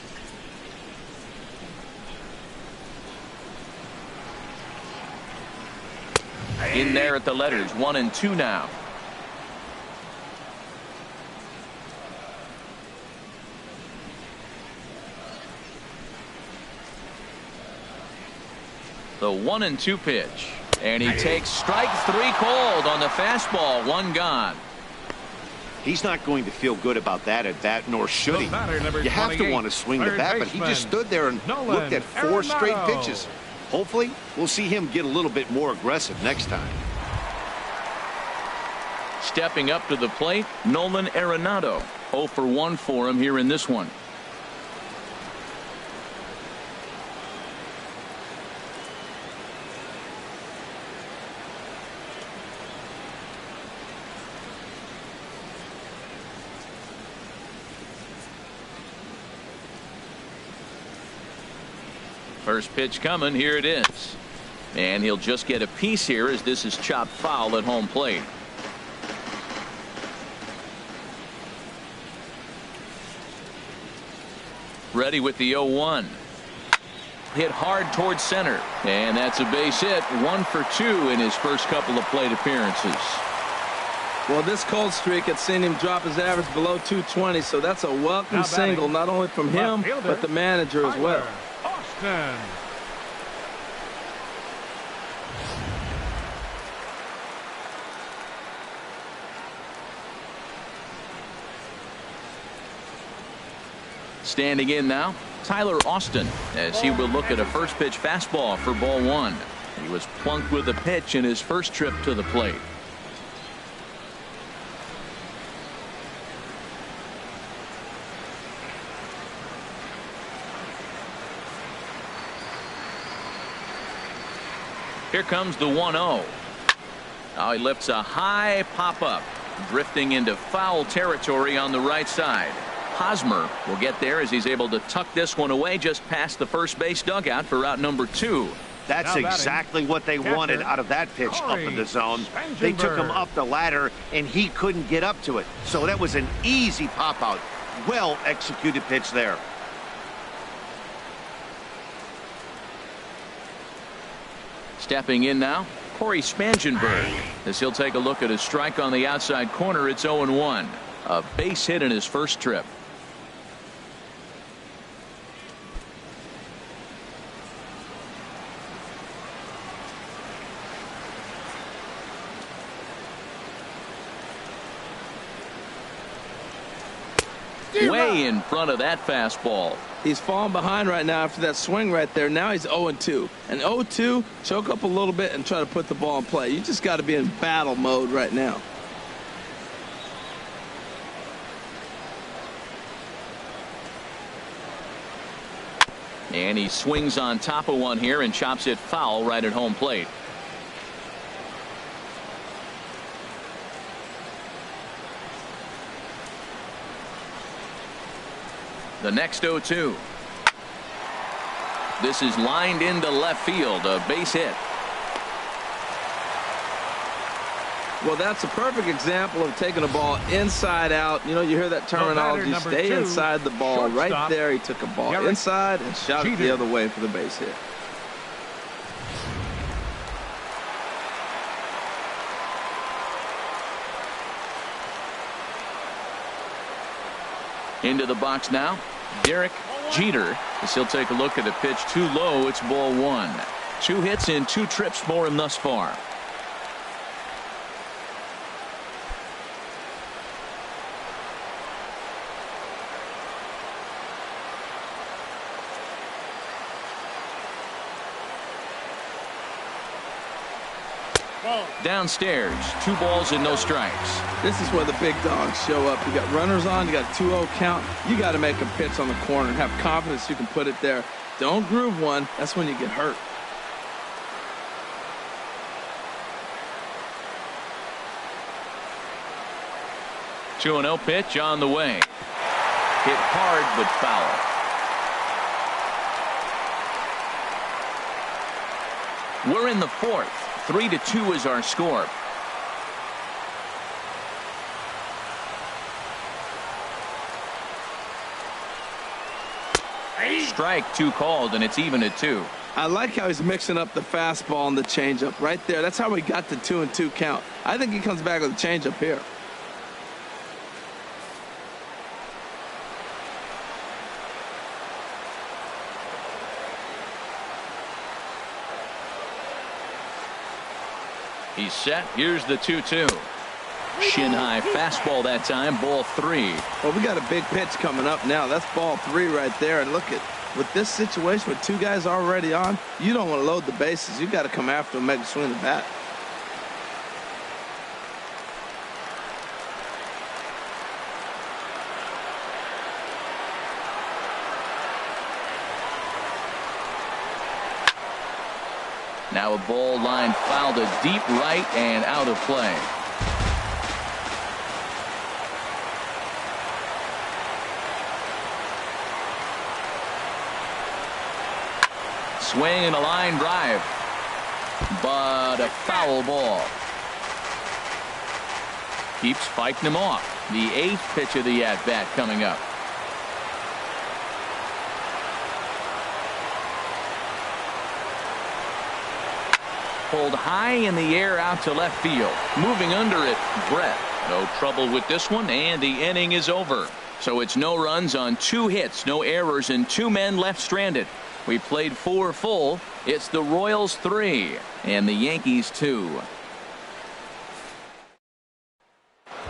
In there at the letters, 1-2 now. The 1-2 pitch. And he takes strike 3 cold on the fastball. 1 gone. He's not going to feel good about that at bat, nor should he. You have to want to swing the bat, but he just stood there and looked at 4 straight pitches. Hopefully, we'll see him get a little bit more aggressive next time. Stepping up to the plate, Nolan Arenado. 0 for 1 for him here in this one. First pitch coming. Here it is. And he'll just get a piece here as this is chopped foul at home plate. Ready with the 0-1. Hit hard towards center. And that's a base hit. 1 for 2 in his first couple of plate appearances. Well, this cold streak had seen him drop his average below 220, so that's a welcome single, not only from him, but the manager as well. Standing in now, Tyler Austin, as he will look at a first pitch fastball for ball 1. He was plunked with a pitch in his first trip to the plate. Here comes the 1-0. Now he lifts a high pop-up, drifting into foul territory on the right side. Hosmer will get there as he's able to tuck this one away just past the first base dugout for out number 2. That's exactly what they wanted out of that pitch up in the zone. They took him up the ladder, and he couldn't get up to it. So that was an easy pop-out. Well-executed pitch there. Stepping in now, Spangenberg, as he'll take a look at a strike on the outside corner. It's 0-1. A base hit in his first trip. Way in front of that fastball. He's falling behind right now after that swing right there. Now he's 0-2. And 0-2, choke up a little bit and try to put the ball in play. You just got to be in battle mode right now. And he swings on top of one here and chops it foul right at home plate. The next 0-2. This is lined into left field, a base hit. Well, that's a perfect example of taking a ball inside out. You know, you hear that terminology, stay inside the ball. Right there, he took a ball inside and shot it the other way for the base hit. Into the box now, Derrick Jeter, as he'll take a look at a pitch too low. It's ball 1. 2 hits in 2 trips for him thus far. Downstairs, 2 balls and no strikes. This is where the big dogs show up. You got runners on, you got a 2-0 count. You got to make a pitch on the corner and have confidence you can put it there. Don't groove one. That's when you get hurt. Two 2-0 pitch on the way. Hit hard but foul. We're in the 4th. 3-2 is our score. strike, 2 called, and it's even at 2. I like how he's mixing up the fastball and the changeup right there. That's how we got the 2-2 count. I think he comes back with a changeup here. He's set. Here's the 2-2. Shin high fastball that time. Ball 3. Well, we got a big pitch coming up now. That's ball 3 right there. And look at, with this situation with 2 guys already on, you don't want to load the bases. You got to come after him, make him swing the bat. Now a ball line fouled to deep right and out of play. Swing and a line drive, but a foul ball. Keeps fighting him off. The 8th pitch of the at-bat coming up. Pulled high in the air out to left field. Moving under it, Brett. No trouble with this one, and the inning is over. So it's no runs on 2 hits, no errors, and 2 men left stranded. We played 4 full. It's the Royals 3 and the Yankees 2.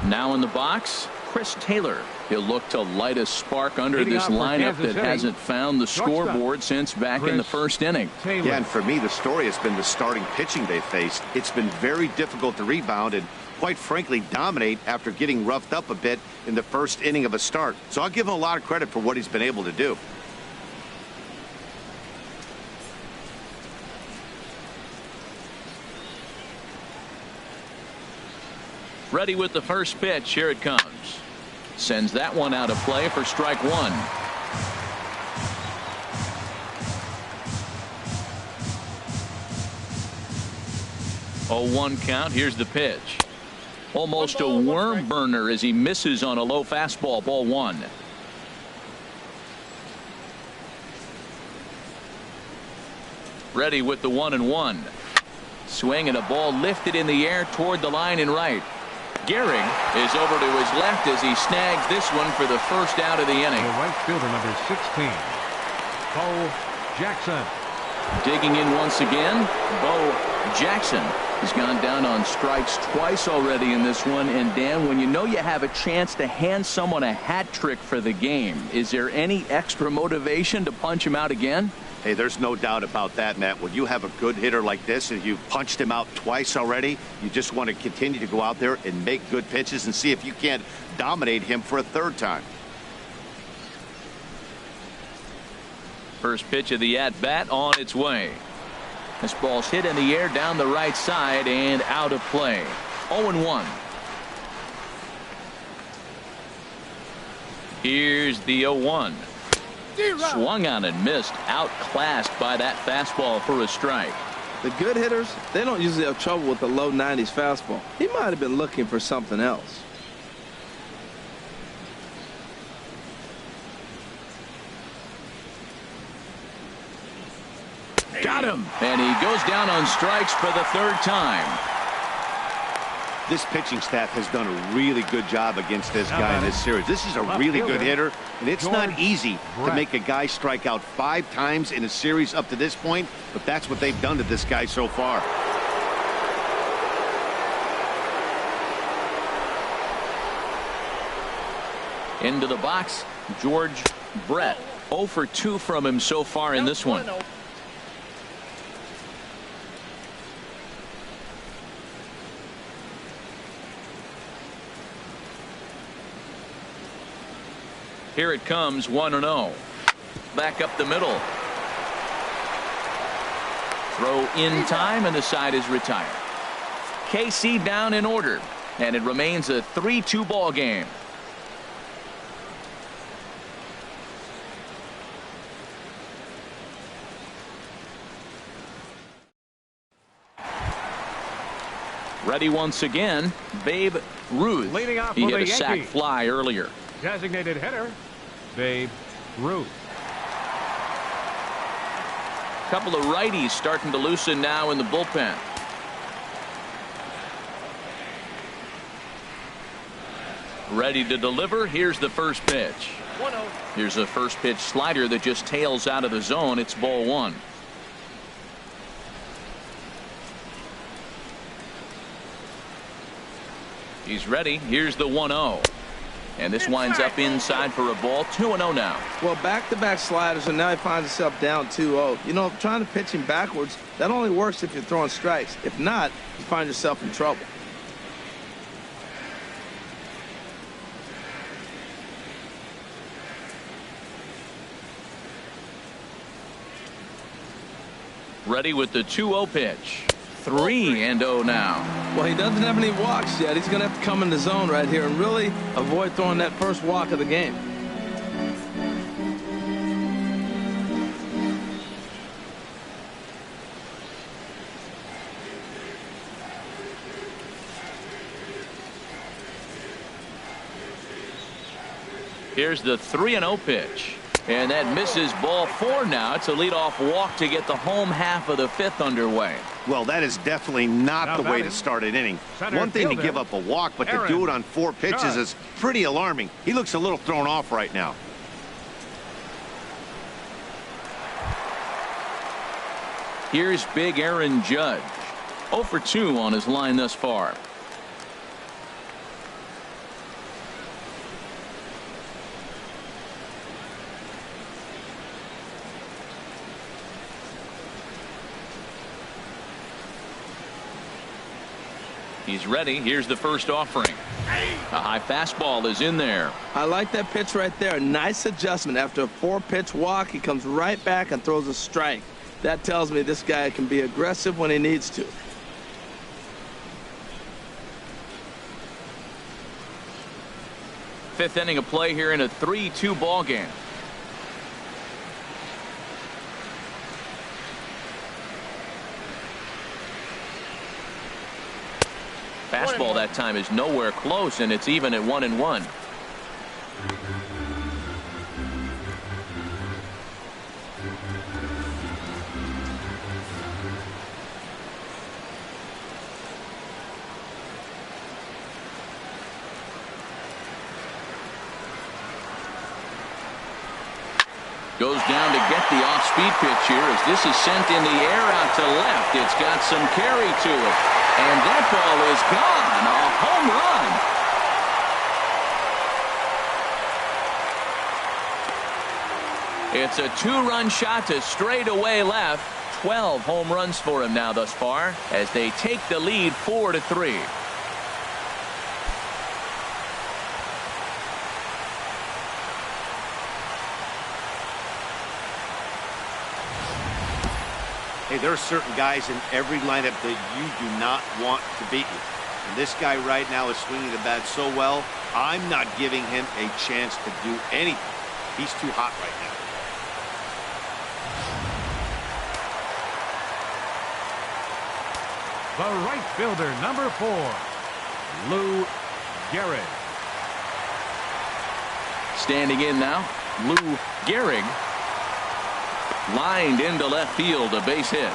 Now in the box, Chris Taylor. He'll look to light a spark under this lineup that hasn't found the scoreboard since back in the first inning. Yeah, and for me, the story has been the starting pitching they faced. It's been very difficult to rebound and, quite frankly, dominate after getting roughed up a bit in the first inning of a start. So I'll give him a lot of credit for what he's been able to do. Ready with the first pitch. Here it comes. Sends that one out of play for strike 1. 0-1 count. Here's the pitch. Almost a worm burner as he misses on a low fastball. Ball 1. Ready with the 1-1. Swing and a ball lifted in the air toward the line and right. Gehrig is over to his left as he snags this one for the first out of the inning. The right fielder, number 16, Bo Jackson. Digging in once again, Bo Jackson has gone down on strikes twice already in this one. And Dan, when you know you have a chance to hand someone a hat trick for the game, is there any extra motivation to punch him out again? Hey, there's no doubt about that, Matt. When you have a good hitter like this and you've punched him out twice already, you just want to continue to go out there and make good pitches and see if you can't dominate him for a 3rd time. First pitch of the at-bat on its way. This ball's hit in the air down the right side and out of play. 0-1. Here's the 0-1. Swung on and missed. Outclassed by that fastball for a strike. The good hitters, they don't usually have trouble with the low 90s fastball. He might have been looking for something else. Got him. And he goes down on strikes for the 3rd time. This pitching staff has done a really good job against this guy in this series. This is a really good hitter, and it's not easy to make a guy strike out 5 times in a series up to this point, but that's what they've done to this guy so far. Into the box, George Brett. 0 for 2 from him so far in this one. Here it comes, 1-0. Back up the middle. Throw in time, and the side is retired. KC down in order, and it remains a 3-2 ball game. Ready once again, Babe Ruth. Leading off He for hit the a sac Yankees. fly earlier. Designated hitter, Babe Ruth. Couple of righties starting to loosen now in the bullpen. Ready to deliver. Here's the first pitch. 1-0. Here's a first pitch slider that just tails out of the zone. It's ball one. He's ready. Here's the 1-0. And this winds up inside for a ball. 2-0 now. Well, back-to-back sliders, and now he finds himself down 2-0. You know, trying to pitch him backwards, that only works if you're throwing strikes. If not, you find yourself in trouble. Ready with the 2-0 pitch. 3-0 now. Well, he doesn't have any walks yet. He's going to have to come in the zone right here and really avoid throwing that first walk of the game. Here's the 3-0 pitch. And that misses. Ball four now. It's a leadoff walk to get the home half of the fifth underway. Well, that is definitely not the way to start an inning. One thing to give up a walk, but to do it on 4 pitches is pretty alarming. He looks a little thrown off right now. Here's big Aaron Judge. 0 for 2 on his line thus far. He's ready. Here's the first offering. A high fastball is in there. I like that pitch right there. Nice adjustment. After a 4-pitch walk, he comes right back and throws a strike. That tells me this guy can be aggressive when he needs to. Fifth inning of play here in a 3-2 ball game. Fastball that time is nowhere close, and it's even at 1-1. Goes down to get the off-speed pitch here as this is sent in the air out to left. It's got some carry to it. And that ball is gone. A home run. It's a 2-run shot to straightaway left. 12 home runs for him now thus far as they take the lead 4-3. Hey, there are certain guys in every lineup that you do not want to beat you. And this guy right now is swinging the bat so well, I'm not giving him a chance to do anything. He's too hot right The now. right fielder, number 4, Gehrig. Standing in now, Gehrig. Lined into left field, a base hit.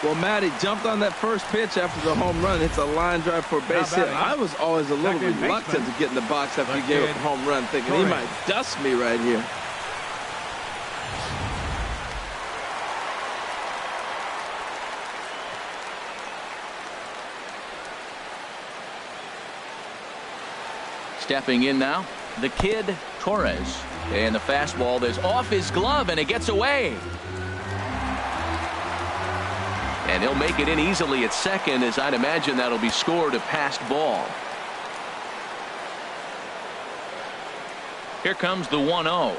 Well, Matty jumped on that first pitch after the home run. It's a line drive for a base hit. I was always a little reluctant to get in the box after he gave up a home run, thinking he might dust me right here. Stepping in now, the kid Torres. And the fastball is off his glove, and it gets away. And he'll make it in easily at second, as I'd imagine that'll be scored a passed ball. Here comes the 1-0.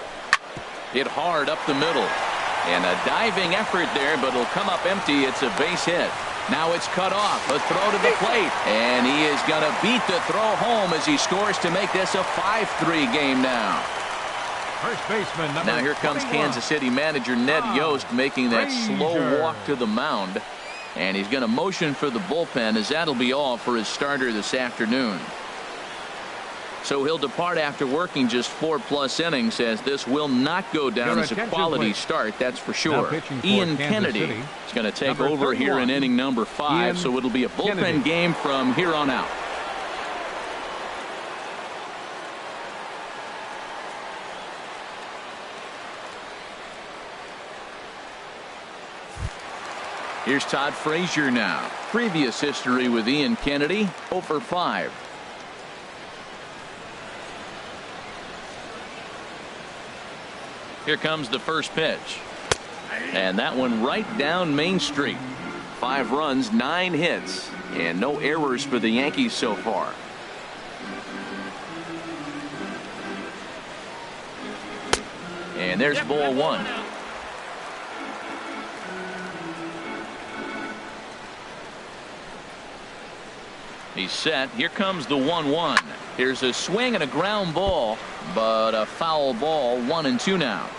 Hit hard up the middle. And a diving effort there, but it'll come up empty. It's a base hit. Now it's cut off. A throw to the plate. And he is going to beat the throw home as he scores to make this a 5-3 game now. First baseman, number Now here comes 21. Kansas City manager Ned Yost making that slow walk to the mound. And he's going to motion for the bullpen, as that'll be all for his starter this afternoon. So he'll depart after working just 4+ innings, as this will not go down as a quality start, that's for sure. Ian Kennedy is going to take over here in inning number 5, so it'll be a bullpen game from here on out. Here's Todd Frazier now. Previous history with Ian Kennedy, 0 for 5. Here comes the first pitch. And that one right down Main Street. 5 runs, 9 hits, and no errors for the Yankees so far. And there's ball 1. He's set. Here comes the 1-1. Here's a swing and a ground ball, but a foul ball. 1-2 now.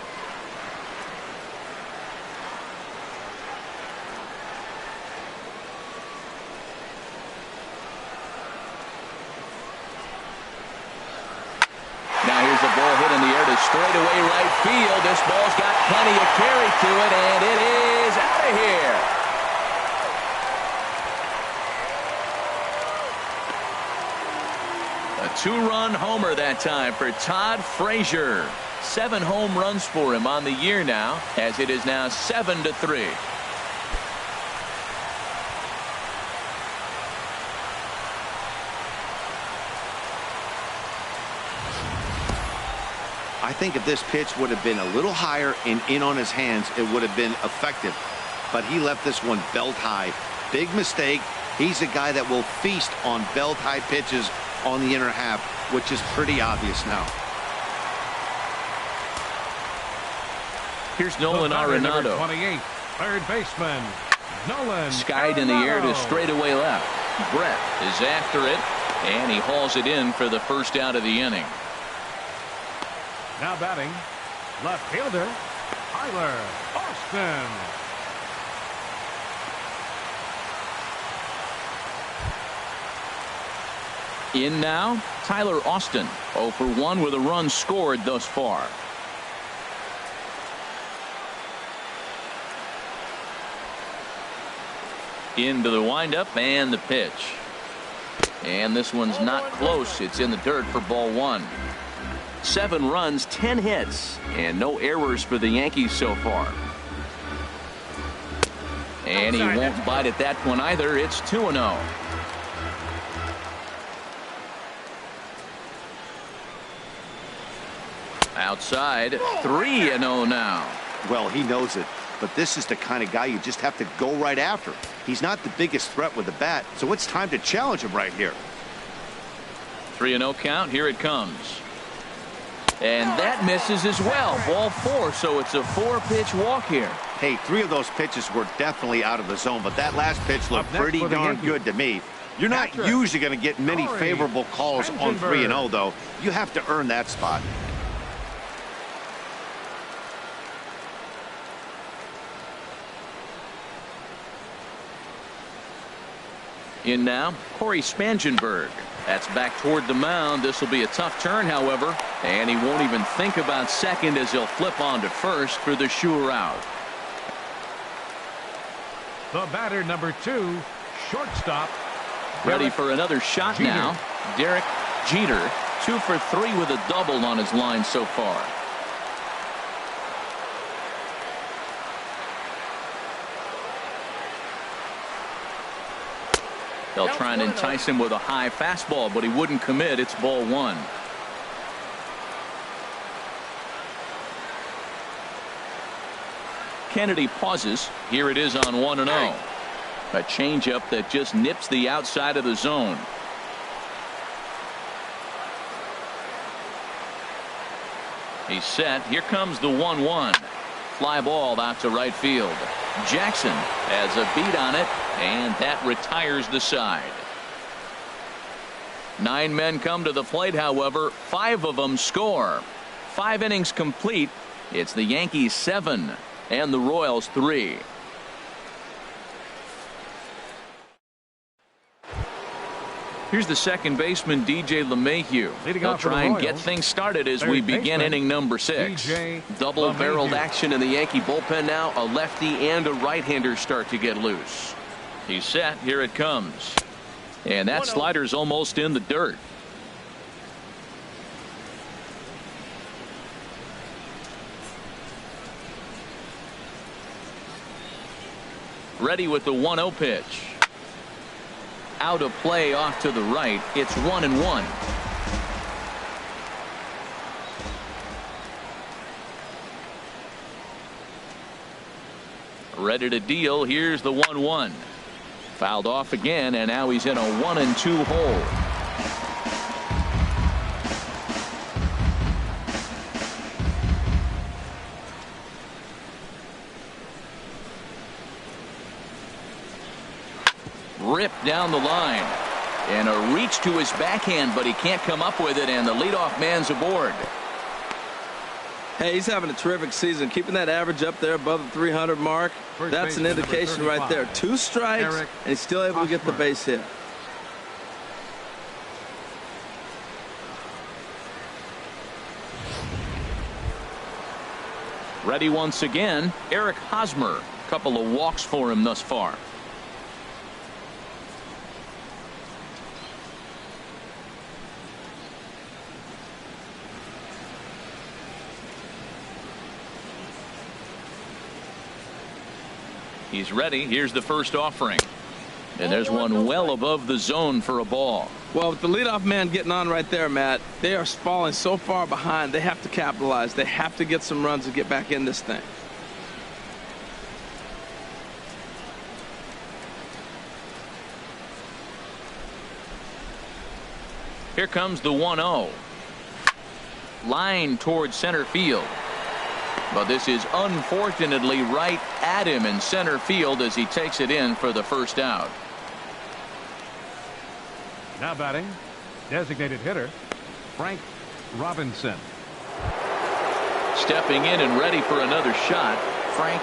Now here's a ball hit in the air to straightaway right field. This ball's got plenty of carry to it, and it is out of here. A 2-run homer that time for Todd Frazier. 7 home runs for him on the year now, as it is now 7-3. I think if this pitch would have been a little higher and in on his hands, it would have been effective. But he left this one belt high. Big mistake. He's a guy that will feast on belt high pitches on the inner half, which is pretty obvious now. Here's Nolan Arenado. 28, third baseman, Nolan. Skied in the air to straightaway left. Brett is after it, and he hauls it in for the first out of the inning. Now batting, left fielder, Tyler Austin. In now, Tyler Austin, 0 for 1 with a run scored thus far. Into the windup and the pitch. And this one's not close. It's in the dirt for ball 1. 7 runs, 10 hits, and no errors for the Yankees so far. And he won't bite at that one either. It's 2-0. Outside, 3-0 now. Well, he knows it, but this is the kind of guy you just have to go right after. He's not the biggest threat with the bat, so it's time to challenge him right here. 3-0 count. Here it comes. And that misses as well. Ball 4, so it's a 4-pitch walk here. Hey, 3 of those pitches were definitely out of the zone, but that last pitch looked pretty darn good to me. You're not usually going to get many favorable calls on 3-0, though. You have to earn that spot. In now, Corey Spangenberg. That's back toward the mound. This will be a tough turn, however, and he won't even think about second as he'll flip on to first for the sure out. The batter, number 2, shortstop. Ready for another shot now. Derrick Jeter, 2 for 3 with a double on his line so far. They'll try and entice him with a high fastball, but he wouldn't commit. It's ball 1. Kennedy pauses. Here it is on 1-0. A changeup that just nips the outside of the zone. He's set. Here comes the 1-1. Fly ball out to right field. Jackson has a beat on it, and that retires the side. 9 men come to the plate, however. 5 of them score. 5 innings complete. It's the Yankees 7 and the Royals 3. Here's the second baseman, DJ LeMahieu. He'll try and get things started as we begin inning number 6. Double-barreled action in the Yankee bullpen now. A lefty and a right-hander start to get loose. He's set. Here it comes. And that slider's almost in the dirt. Ready with the 1-0 pitch. Out of play off to the right. It's 1-1. Ready to deal. Here's the 1-1. Fouled off again, and now he's in a 1-2 hole. Ripped down the line, and a reach to his backhand, but he can't come up with it, and the leadoff man's aboard. Hey, he's having a terrific season, keeping that average up there above the 300 mark. That's an indication right there. 2 strikes, and he's still able to get the base hit. Ready once again, Eric Hosmer. Couple of walks for him thus far. He's ready. Here's the first offering. And there's one well above the zone for a ball. Well, with the leadoff man getting on right there, Matt, they are falling so far behind. They have to capitalize. They have to get some runs to get back in this thing. Here comes the 1-0. Line towards center field. But this is unfortunately right at him in center field as he takes it in for the first out. Now batting, designated hitter, Frank Robinson. Stepping in and ready for another shot, Frank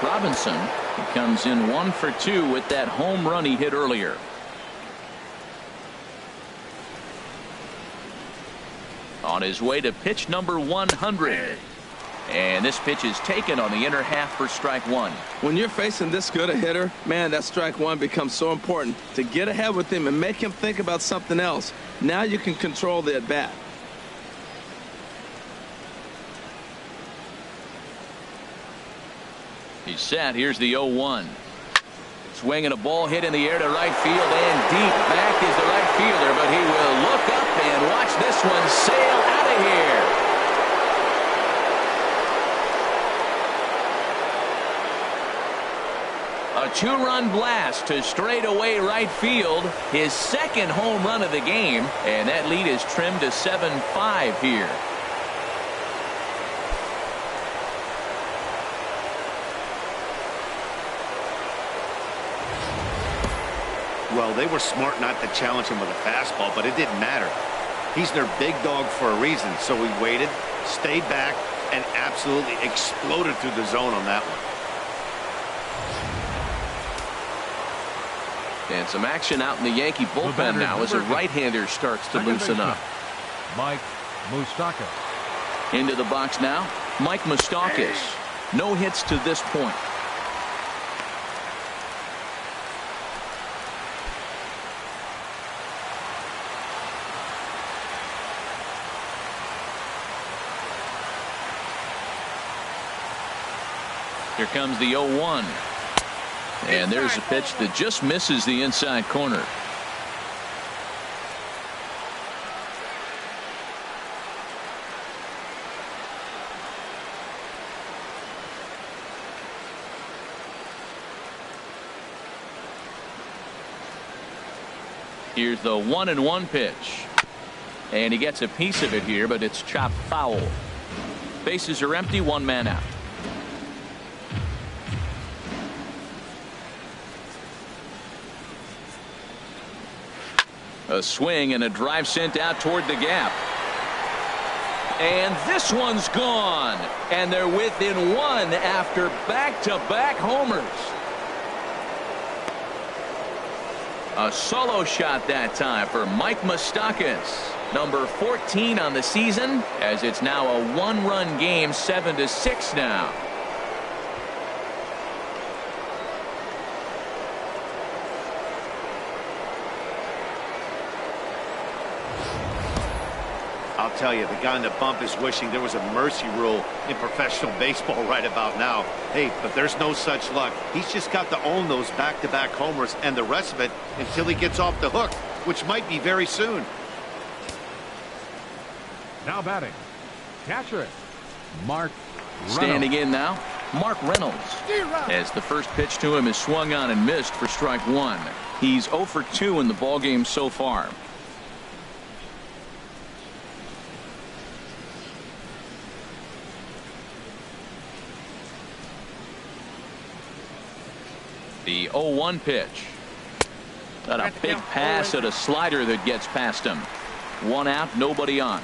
Robinson. He comes in 1 for 2 with that home run he hit earlier. On his way to pitch number 100. And this pitch is taken on the inner half for strike 1. When you're facing this good a hitter, man, that strike 1 becomes so important to get ahead with him and make him think about something else. Now you can control the at bat. He's set. Here's the 0-1. Swinging a ball hit in the air to right field, and deep back is the right fielder, but he will look up and watch this one sail out of here. A 2-run blast to straightaway right field, his second home run of the game, and that lead is trimmed to 7-5 here. Well, they were smart not to challenge him with a fastball, but it didn't matter. He's their big dog for a reason, so he waited, stayed back, and absolutely exploded through the zone on that one. And some action out in the Yankee bullpen now as a right-hander starts to loosen up. Mike Moustakas. Into the box now, Mike Moustakas. No hits to this point. Here comes the 0-1. And there's a pitch that just misses the inside corner. Here's the 1-1 pitch. And he gets a piece of it here, but it's chopped foul. Bases are empty, 1 man out. A swing and a drive sent out toward the gap. And this one's gone. And they're within 1 after back-to-back homers. A solo shot that time for Mike Moustakas. Number 14 on the season, as it's now a one-run game, 7-6 now. I'll tell you, the guy in the bump is wishing there was a mercy rule in professional baseball right about now. Hey, but there's no such luck. He's just got to own those back-to-back homers and the rest of it until he gets off the hook, which might be very soon. Now batting, catcher, Mark Reynolds. Standing in now, Mark Reynolds. As the first pitch to him is swung on and missed for strike one. He's 0 for 2 in the ballgame so far. The 0-1 pitch. Got a big pass at a slider that gets past him. One out, nobody on.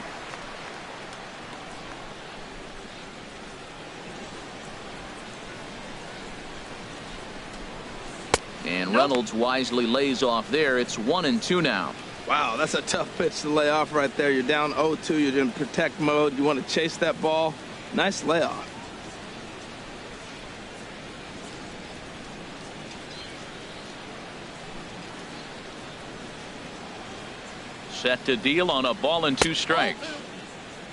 And Reynolds wisely lays off there. It's 1-2 now. Wow, that's a tough pitch to lay off right there. You're down 0-2. You're in protect mode. You want to chase that ball. Nice layoff. Set to deal on a ball and 2 strikes.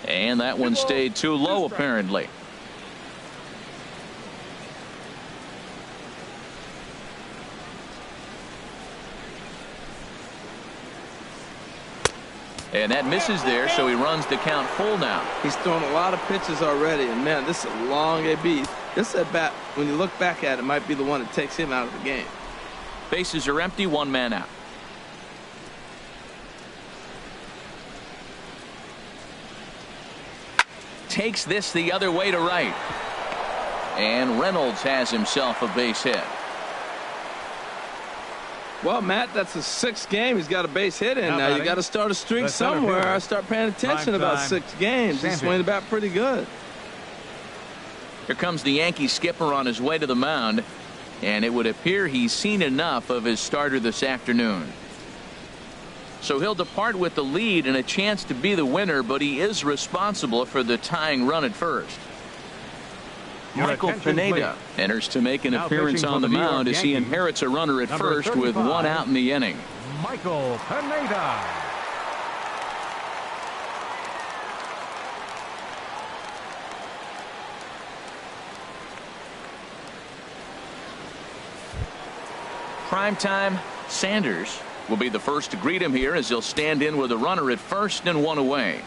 And that one stayed too low, apparently. And that misses there, so he runs the count full now. He's thrown a lot of pitches already, and man, this is a long AB. This at bat, when you look back at it, might be the one that takes him out of the game. Bases are empty, 1 man out. Takes this the other way to right. And Reynolds has himself a base hit. Well, Matt, that's his 6th game. He's got a base hit in. Now you got to start a streak somewhere. I start paying attention about 6 games. He's swinging the bat pretty good. Here comes the Yankee skipper on his way to the mound, and it would appear he's seen enough of his starter this afternoon. So he'll depart with the lead and a chance to be the winner, but he is responsible for the tying run at first. Michael Pineda enters to make an appearance on the mound as he inherits a runner at first with 1 out in the inning. Michael Pineda. Primetime Sanders will be the first to greet him here as he'll stand in with a runner at first and 1 away.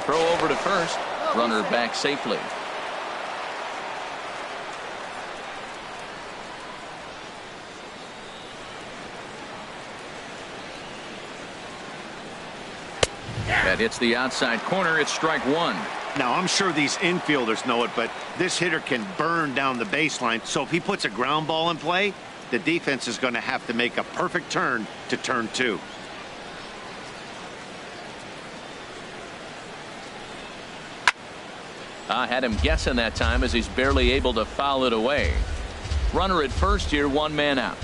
Throw over to first. Runner back safely. That hits the outside corner. It's strike 1. Now, I'm sure these infielders know it, but this hitter can burn down the baseline. So if he puts a ground ball in play, the defense is going to have to make a perfect turn to turn 2. I had him guessing that time as he's barely able to foul it away. Runner at first here, 1 man out.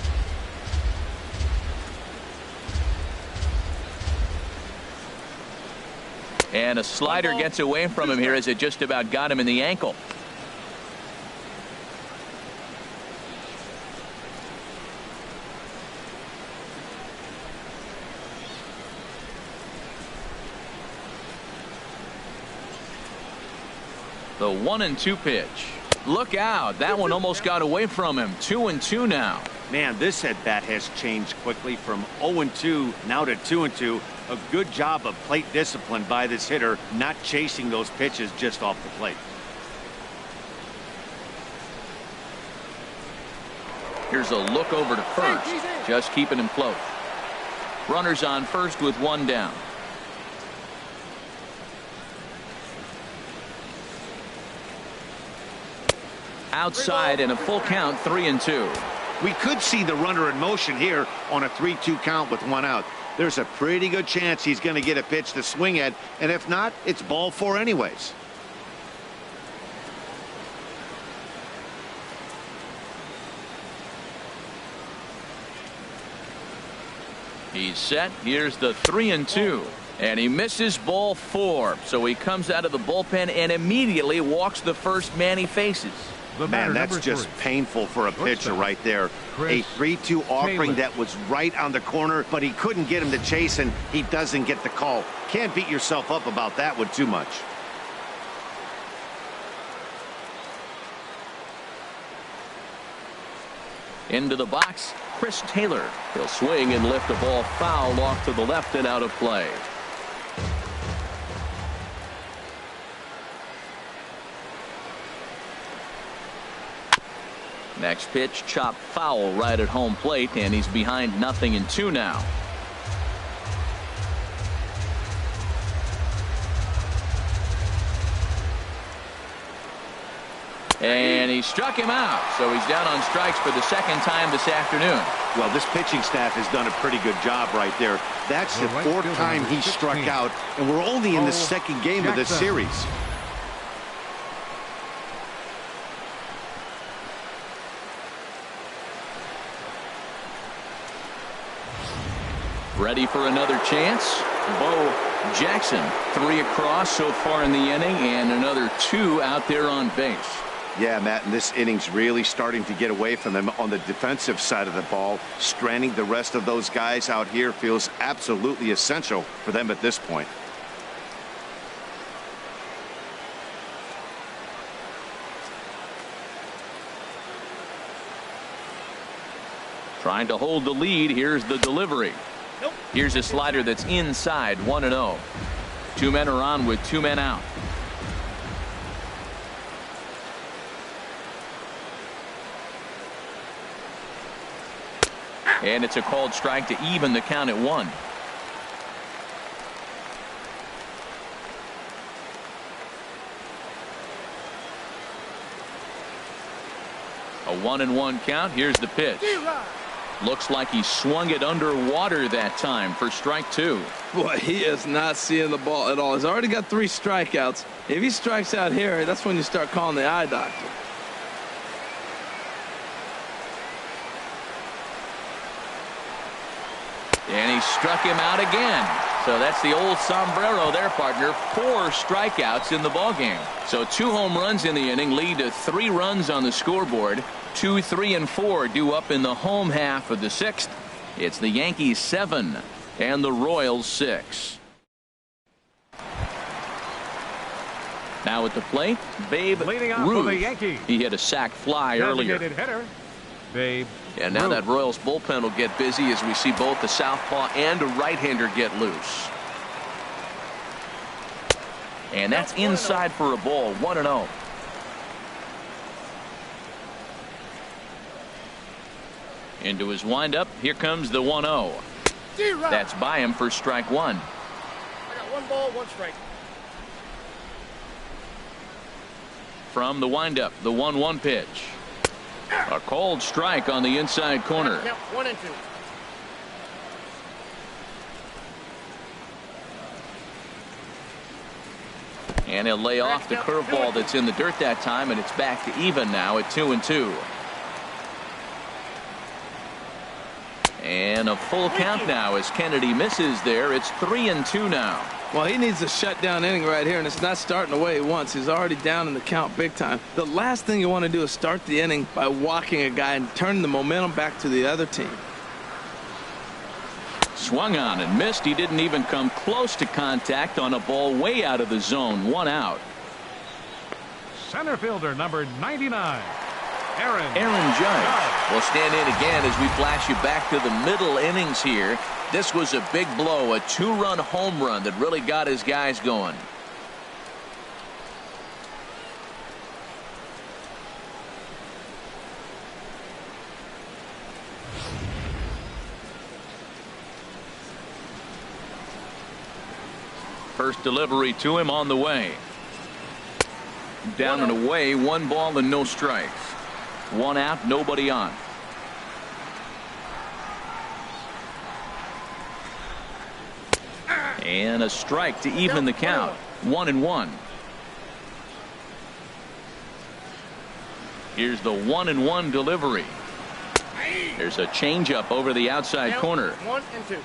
And a slider gets away from him here as it just about got him in the ankle. The 1-2 pitch. Look out. That one almost got away from him. 2-2 now. Man, this at bat has changed quickly from 0-2 now to 2-2. A good job of plate discipline by this hitter, not chasing those pitches just off the plate. Here's a look over to first. Just keeping him close. Runners on first with 1 down. Outside and a full count, 3-2. We could see the runner in motion here on a 3-2 count with 1 out. There's a pretty good chance he's going to get a pitch to swing at, and if not, it's ball 4 anyways. He's set. Here's the 3-2. And he misses ball 4. So he comes out of the bullpen and immediately walks the first man he faces. Man, that's just painful for a pitcher right there. A 3-2 offering that was right on the corner, but he couldn't get him to chase, and he doesn't get the call. Can't beat yourself up about that one too much. Into the box, Chris Taylor. He'll swing and lift a ball foul off to the left and out of play. Next pitch, chopped foul right at home plate, and he's behind 0-2 now. And he struck him out, so he's down on strikes for the second time this afternoon. Well, this pitching staff has done a pretty good job right there. That's the 4th time he struck out, and we're only in the 2nd game of this series. Ready for another chance. Bo Jackson, 3 across so far in the inning, and another 2 out there on base. Yeah, Matt, and this inning's really starting to get away from them on the defensive side of the ball. Stranding the rest of those guys out here feels absolutely essential for them at this point. Trying to hold the lead. Here's the delivery. Here's a slider that's inside, 1-0. 2 men are on with 2 men out. And it's a called strike to even the count at 1. A 1-1 count. Here's the pitch. Looks like he swung it underwater that time for strike 2. Boy, he is not seeing the ball at all. He's already got 3 strikeouts. If he strikes out here, that's when you start calling the eye doctor. And he struck him out again. So that's the old sombrero there, partner. 4 strikeouts in the ballgame. So 2 home runs in the inning lead to 3 runs on the scoreboard. 2, 3, and 4 due up in the home half of the 6th. It's the Yankees 7 and the Royals 6. Now at the plate, Babe Ruth. He hit a sac fly earlier. Hitter, Babe And now Ruth. that Royals bullpen will get busy as we see both the southpaw and a right-hander get loose. And that's inside for a ball, 1-0. Into his windup. Here comes the 1-0. That's by him for strike 1. I got 1 ball, 1 strike. From the windup, the 1-1 pitch. A called strike on the inside corner. Count 1 and 2. And he'll lay off the curveball that's in the dirt that time, and it's back to even now at 2-2. And a full count now as Kennedy misses there. It's 3-2 now. Well, he needs a shutdown inning right here, and it's not starting the way he wants. He's already down in the count big time. The last thing you want to do is start the inning by walking a guy and turn the momentum back to the other team. Swung on and missed. He didn't even come close to contact on a ball way out of the zone. 1 out. Center fielder number 99. Aaron Judge will stand in again as we flash you back to the middle innings here. This was a big blow, a 2-run home run that really got his guys going. First delivery to him on the way. Down and away, 1 ball and no strikes. 1 out, nobody on. And a strike to even the count. 1-1. Here's the 1-1 delivery. There's a changeup over the outside corner. 1 and 2.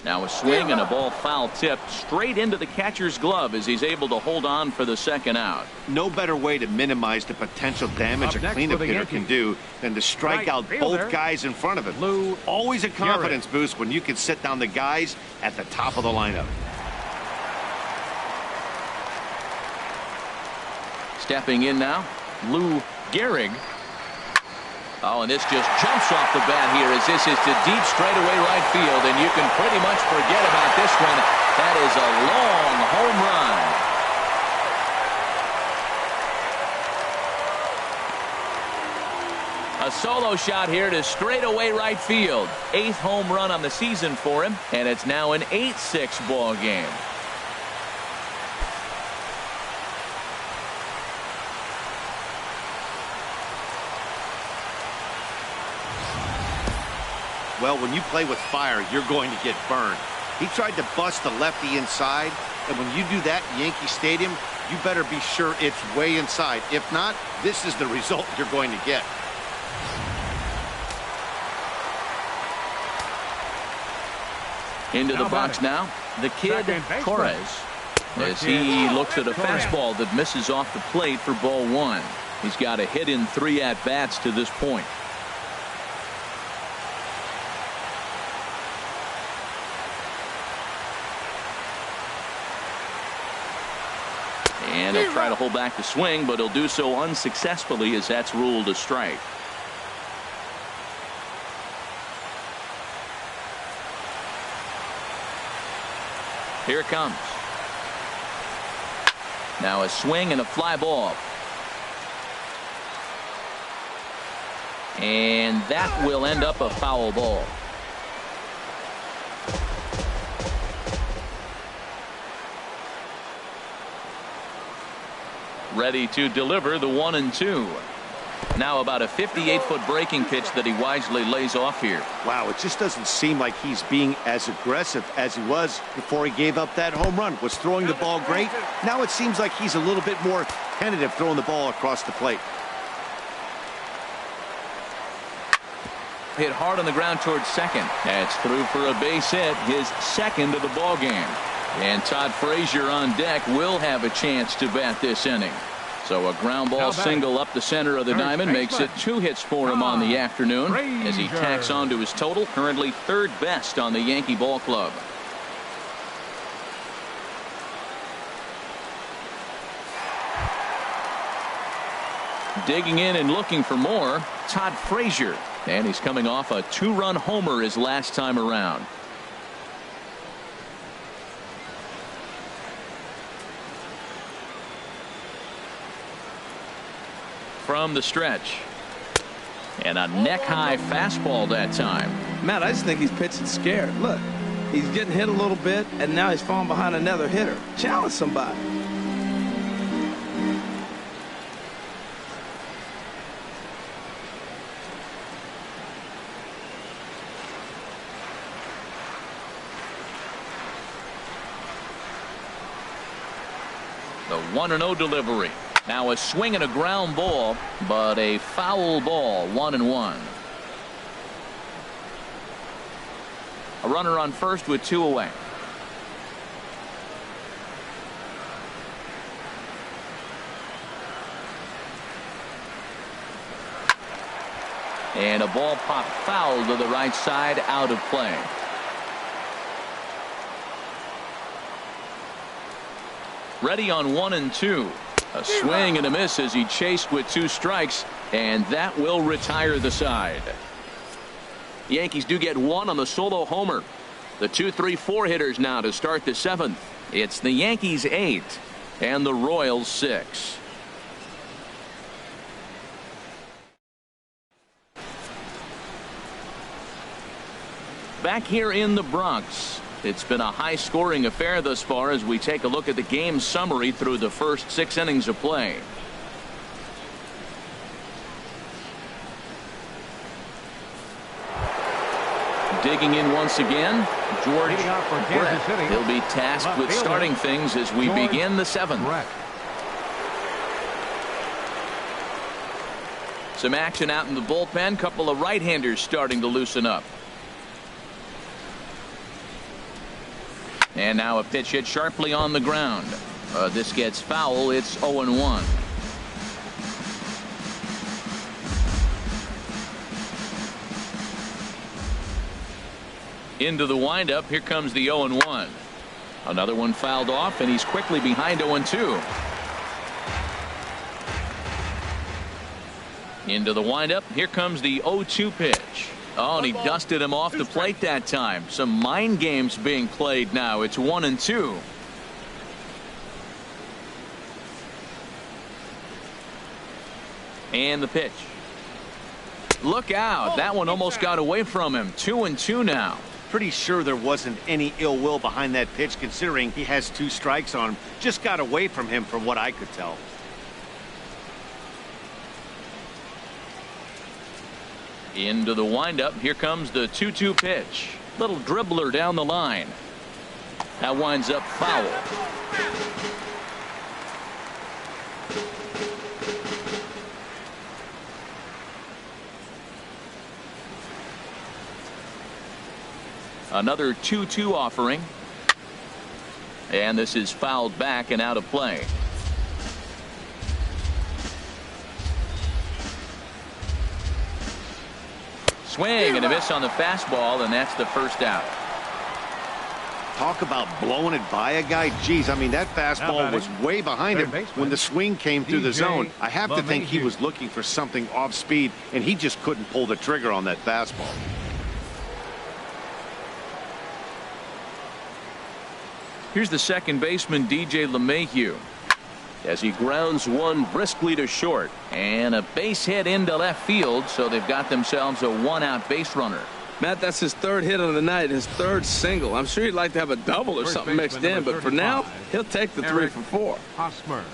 Now a swing and a ball foul tipped straight into the catcher's glove as he's able to hold on for the second out. No better way to minimize the potential damage a cleanup hitter can do than to strike out both guys in front of him. Always a confidence boost when you can sit down the guys at the top of the lineup. Stepping in now, Gehrig. Oh, and this just jumps off the bat here as this is to deep straightaway right field, and you can pretty much forget about this one. That is a long home run. A solo shot here to straightaway right field. 8th home run on the season for him, and it's now an 8-6 ball game. Well, when you play with fire, you're going to get burned. He tried to bust the lefty inside, and when you do that in Yankee Stadium, you better be sure it's way inside. If not, this is the result you're going to get. Into the box now, the kid Torres, as he looks at a fastball that misses off the plate for ball 1. He's got a hit in 3 at-bats to this point. And he'll try to hold back the swing, but he'll do so unsuccessfully as that's ruled a strike. Here it comes. Now a swing and a fly ball. And that will end up a foul ball. Ready to deliver the 1-2. Now about a 58-foot breaking pitch that he wisely lays off here. Wow, it just doesn't seem like he's being as aggressive as he was before he gave up that home run. Was throwing the ball great. Now it seems like he's a little bit more tentative throwing the ball across the plate. Hit hard on the ground towards second. That's through for a base hit, his second of the ball game. And Todd Frazier on deck will have a chance to bat this inning. So a ground ball single up the center of the diamond makes it 2 hits for him on the afternoon as he tacks on to his total, currently 3rd best on the Yankee ball club. Digging in and looking for more, Todd Frazier. And he's coming off a 2-run homer his last time around. From the stretch. And a neck-high fastball that time. Matt, I just think he's pitching scared. Look, he's getting hit a little bit, and now he's falling behind another hitter. Challenge somebody. The 1-0 delivery. Now a swing and a ground ball, but a foul ball, 1-1. A runner on first with 2 away. And a ball popped foul to the right side, out of play. Ready on 1-2. A swing and a miss as he chased with 2 strikes, and that will retire the side. The Yankees do get 1 on the solo homer. The 2-3-4 hitters now to start the 7th. It's the Yankees 8 and the Royals 6. Back here in the Bronx, it's been a high-scoring affair thus far as we take a look at the game summary through the first 6 innings of play. Digging in once again, George Brett. He'll be tasked with starting things as we begin the 7th. Some action out in the bullpen. Couple of right-handers starting to loosen up. And now a pitch hit sharply on the ground. This gets foul. It's 0-1. Into the windup. Here comes the 0-1. Another one fouled off, and he's quickly behind 0-2. Into the windup. Here comes the 0-2 pitch. Oh, and he dusted him off the plate that time. Some mind games being played now. It's 1-2. And the pitch. Look out. That one almost got away from him. 2-2 now. Pretty sure there wasn't any ill will behind that pitch, considering he has 2 strikes on him. Just got away from him from what I could tell. Into the windup. Here comes the 2-2 pitch. Little dribbler down the line. That winds up foul. Another 2-2 offering. And this is fouled back and out of play. Swing and a miss on the fastball, and that's the first out. Talk about blowing it by a guy. Geez, I mean, that fastball was way behind him when the swing came through the zone. I have to think he was looking for something off speed, and he just couldn't pull the trigger on that fastball. Here's the second baseman, DJ LeMahieu, as he grounds one briskly to short, and a base hit into left field, so they've got themselves a 1-out base runner. Matt, that's his 3rd hit of the night, his 3rd single. I'm sure he'd like to have a double or something mixed in, but for now, he'll take the 3 for 4. Hosmer.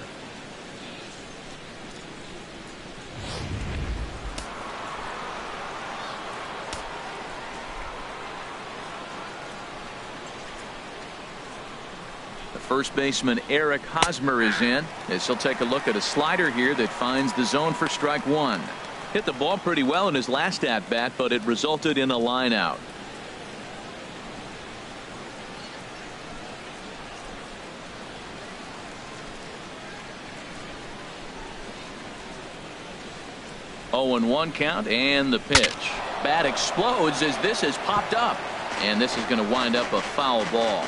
First baseman Eric Hosmer is in, as he'll take a look at a slider here that finds the zone for strike 1. Hit the ball pretty well in his last at bat, but it resulted in a line out. Oh, 0-1 count, and the pitch. Bat explodes as this has popped up, and this is going to wind up a foul ball.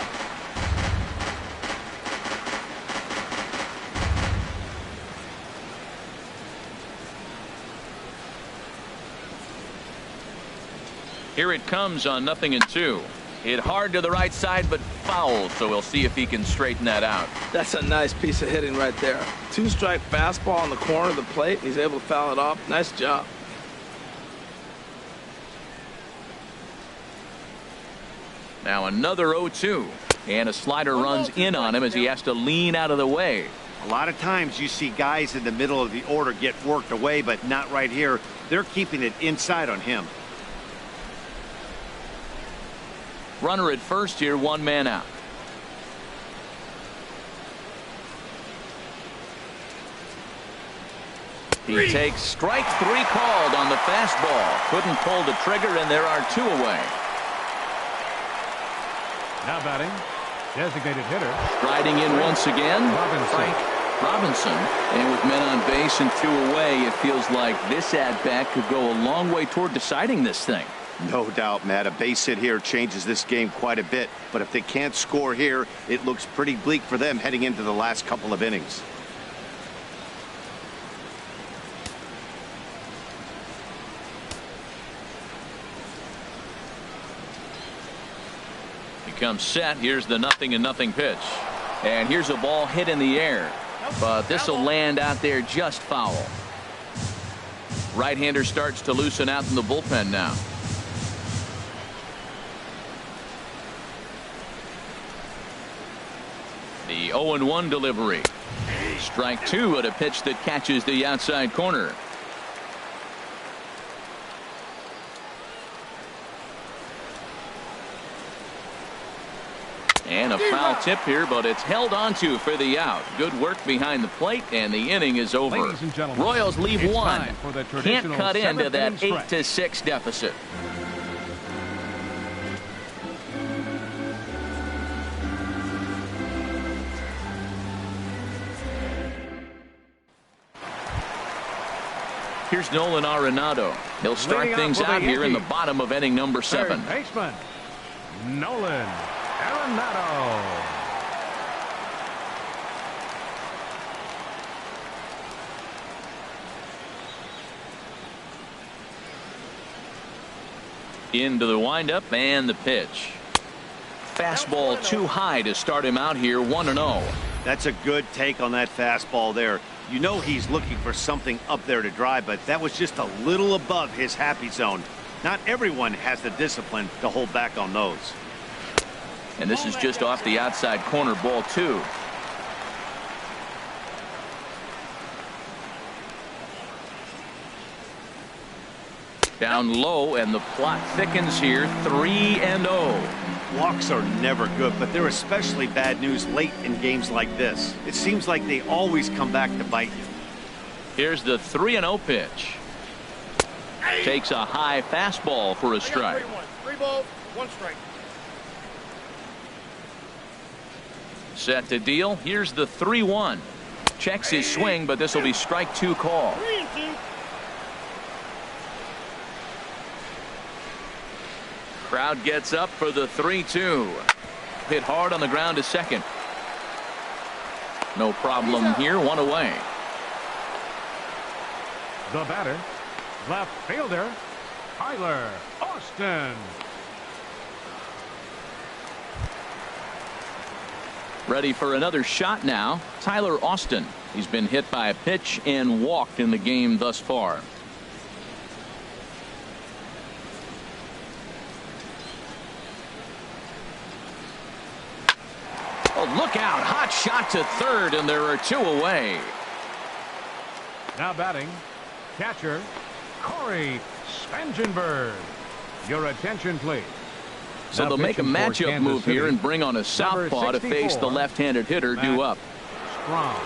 Here it comes on 0-2. Hit hard to the right side, but foul, so we'll see if he can straighten that out. That's a nice piece of hitting right there. 2-strike fastball on the corner of the plate. He's able to foul it off. Nice job. Now another 0-2, and a slider runs in on him as he has to lean out of the way. A lot of times you see guys in the middle of the order get worked away, but not right here. They're keeping it inside on him. Runner at first here, 1 man out. He takes strike 3 called on the fastball. Couldn't pull the trigger, and there are 2 away. Now batting, designated hitter. Striding in once again, Frank Robinson. And with men on base and 2 away, it feels like this at-bat could go a long way toward deciding this thing. No doubt, Matt. A base hit here changes this game quite a bit. But if they can't score here, it looks pretty bleak for them heading into the last couple of innings. He comes set. Here's the 0-0 pitch. And here's a ball hit in the air. But this will land out there just foul. Right-hander starts to loosen out in the bullpen now. The 0-1 delivery. Strike 2 at a pitch that catches the outside corner. And a foul tip here, but it's held onto for the out. Good work behind the plate, and the inning is over. Royals leave 1. Can't cut into that 8-6 deficit. Here's Nolan Arenado. He'll start Leading things off for the out here in the Yankees. bottom of inning number 7. Third baseman, Nolan Arenado. Into the windup and the pitch. Fastball too high to start him out here 1-0. That's a good take on that fastball there. You know he's looking for something up there to drive, but that was just a little above his happy zone. Not everyone has the discipline to hold back on those. And this is just off the outside corner, ball 2. Down low, and the plot thickens here. 3-0. Walks are never good, but they're especially bad news late in games like this. It seems like they always come back to bite you. Here's the 3-0 pitch. Takes a high fastball for a strike. 3 balls, 1 strike. Set to deal. Here's the 3-1. Checks his swing, but this will be strike 2 call. 3-2. Crowd gets up for the 3-2. Hit hard on the ground to second. No problem here. 1 away. The batter, left fielder, Tyler Austin. Ready for another shot now. Tyler Austin. He's been hit by a pitch and walked in the game thus far. Oh, look out. Hot shot to third, and there are 2 away. Now batting, catcher, Corey Spangenberg. Your attention, please. So Now they'll make a pitching for matchup Kansas move here City, and bring on a southpaw to face the 64, left-handed hitter due Matt up. Strong.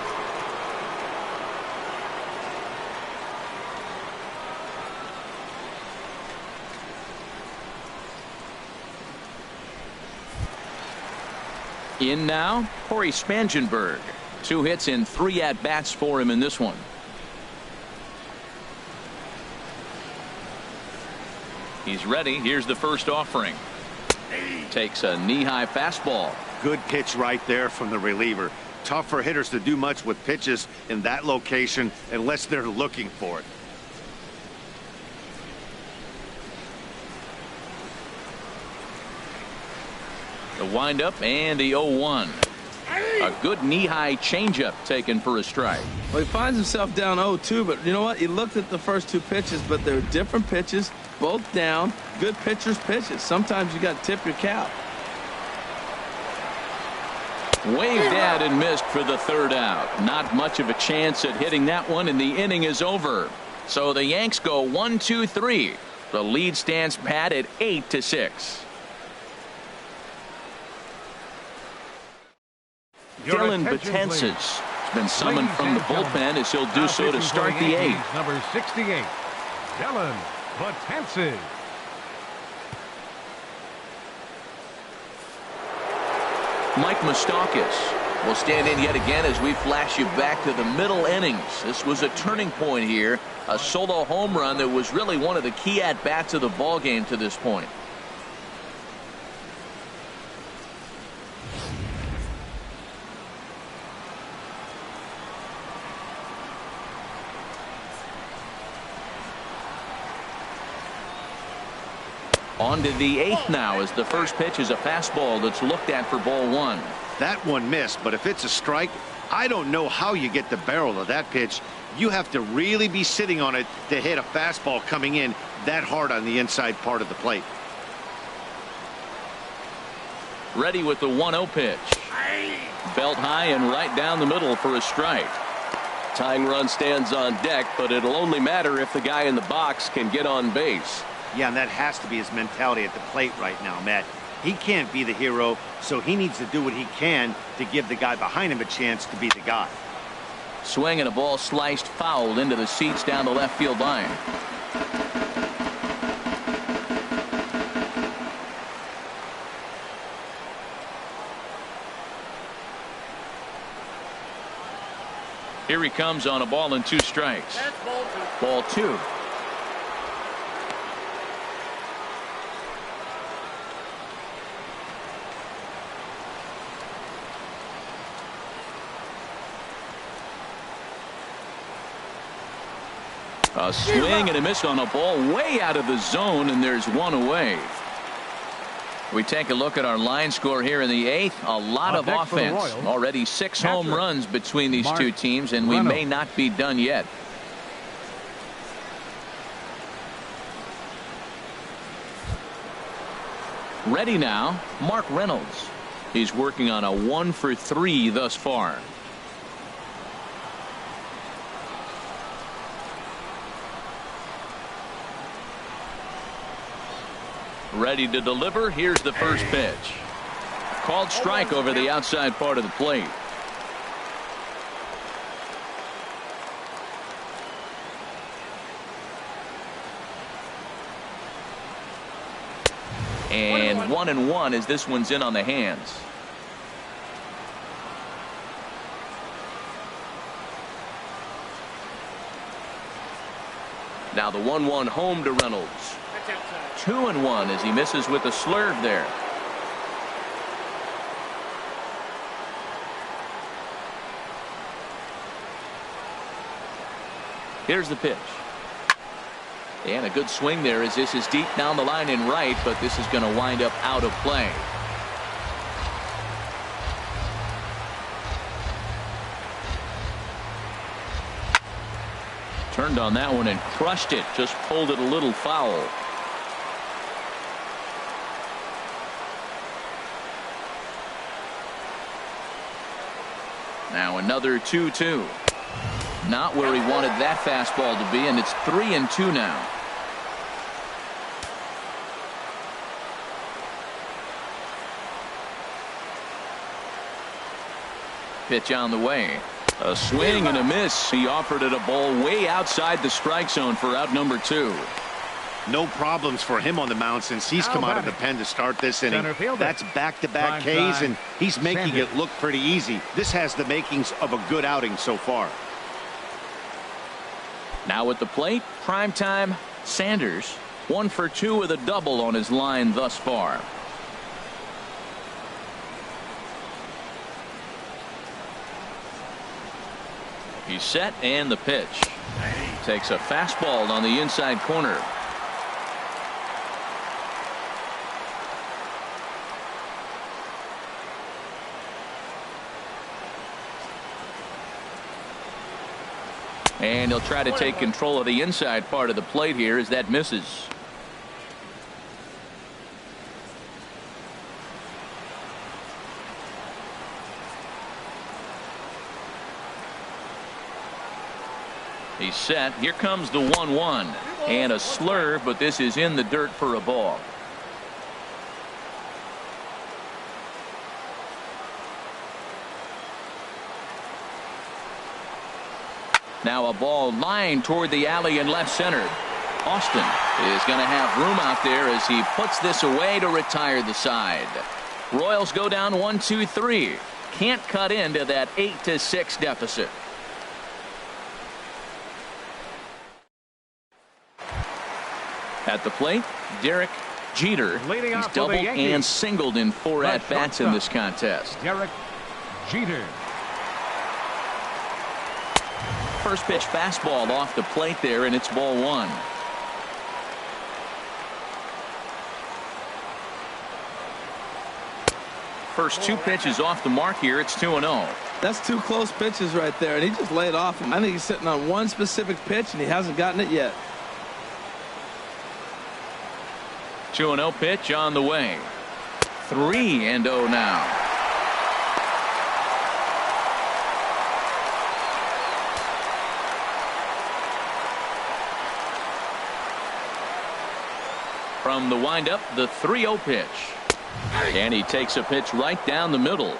In now, Corey Spangenberg. 2 hits and 3 at-bats for him in this one. He's ready. Here's the first offering. Takes a knee-high fastball. Good pitch right there from the reliever. Tough for hitters to do much with pitches in that location unless they're looking for it. The windup and the 0-1. A good knee-high changeup taken for a strike. Well, he finds himself down 0-2, but you know what? He looked at the first 2 pitches, but they're different pitches, both down. Good pitchers' pitches. Sometimes you got to tip your cap. Waved at and missed for the 3rd out. Not much of a chance at hitting that one, and the inning is over. So the Yanks go 1-2-3. The lead stands pat at 8-6. Dylan Betances has been summoned from the bullpen, as he'll do so to start the 8th. Number 68, Dylan Betances. Mike Moustakas will stand in yet again as we flash you back to the middle innings. This was a turning point here. A solo home run that was really one of the key at-bats of the ball game to this point. On to the 8th now, as the first pitch is a fastball that's looked at for ball 1. That one missed, but if it's a strike, I don't know how you get the barrel of that pitch. You have to really be sitting on it to hit a fastball coming in that hard on the inside part of the plate. Ready with the 1-0 pitch. Belt high and right down the middle for a strike. Tying run stands on deck, but it'll only matter if the guy in the box can get on base. Yeah, and that has to be his mentality at the plate right now, Matt. He can't be the hero, so he needs to do what he can to give the guy behind him a chance to be the guy. Swing and a ball sliced foul into the seats down the left field line. Here he comes on a ball and 2 strikes. That's ball 2. Ball 2. A swing and a miss on a ball way out of the zone, and there's 1 away. We take a look at our line score here in the 8th. A lot of offense. Already 6 home runs between these two teams, and we may not be done yet. Ready now, Mark Reynolds. He's working on a 1 for 3 thus far. Ready to deliver. Here's the first pitch. Called strike over the outside part of the plate. And 1-1 as this one's in on the hands. Now the 1-1 home to Reynolds. 2-1 as he misses with a slurve there. Here's the pitch. And a good swing there as this is deep down the line in right, but this is going to wind up out of play. Turned on that one and crushed it. Just pulled it a little foul. Now another 2-2. Not where he wanted that fastball to be, and it's 3-2 now. Pitch on the way. A swing and a miss. He offered it a ball way outside the strike zone for out number 2. No problems for him on the mound since he's come out of the pen to start this inning. That's back-to-back Ks, and he's making it look pretty easy. This has the makings of a good outing so far. Now at the plate, primetime Sanders. 1 for 2 with a double on his line thus far. He's set, and the pitch. Takes a fastball on the inside corner. And he'll try to take control of the inside part of the plate here as that misses. He's set. Here comes the 1-1 and a slurve, but this is in the dirt for a ball. Now a ball lined toward the alley in left center. Austin is going to have room out there as he puts this away to retire the side. Royals go down 1-2-3. Can't cut into that 8-6 deficit. At the plate, Derrick Jeter. He's doubled and singled in 4 at-bats in this contest. Derrick Jeter. First pitch fastball off the plate there, and it's ball 1. First 2 pitches off the mark here. It's 2-0. That's 2 close pitches right there, and he just laid off him. I think he's sitting on one specific pitch, and he hasn't gotten it yet. 2-0 pitch on the way. 3-0 now. From the windup, the 3-0 pitch. And he takes a pitch right down the middle.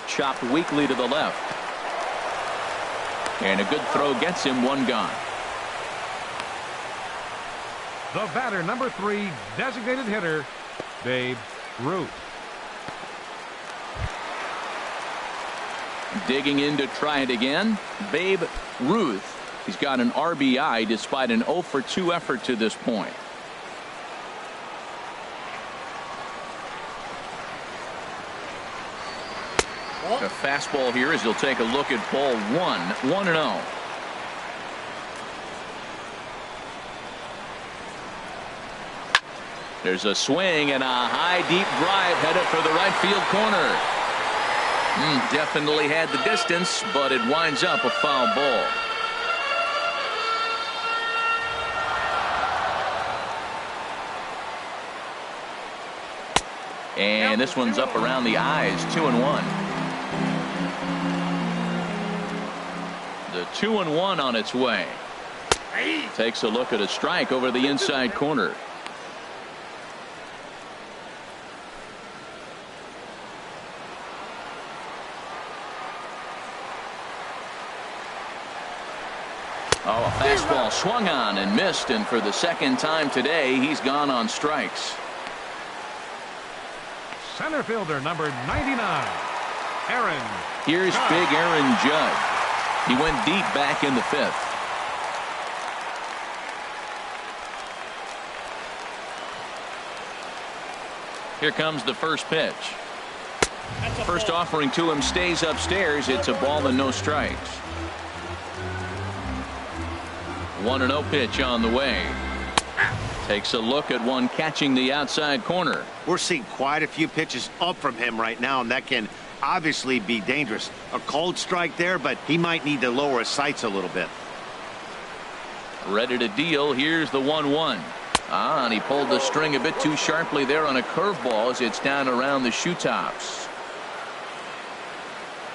Chopped weakly to the left. And a good throw gets him one gone. The batter, number 3, designated hitter, Babe Ruth. Digging in to try it again, Babe Ruth. He's got an RBI despite an 0 for 2 effort to this point. A fastball here as he'll take a look at ball 1, 1-0. There's a swing and a high deep drive headed for the right field corner. Definitely had the distance, but it winds up a foul ball. And this one's up around the eyes, 2-1. The 2-1 on its way. Takes a look at a strike over the inside corner. Oh, a fastball swung on and missed, and for the second time today, he's gone on strikes. Center fielder, number 99, Aaron. Here's big Aaron Judge. He went deep back in the 5th. Here comes the first pitch. First offering to him stays upstairs. It's a ball and no strikes. 1-0 pitch on the way. Takes a look at one catching the outside corner. We're seeing quite a few pitches up from him right now, and that can obviously be dangerous. A cold strike there, but he might need to lower his sights a little bit. Ready to deal. Here's the 1-1. And he pulled the string a bit too sharply there on a curveball as it's down around the shoe tops.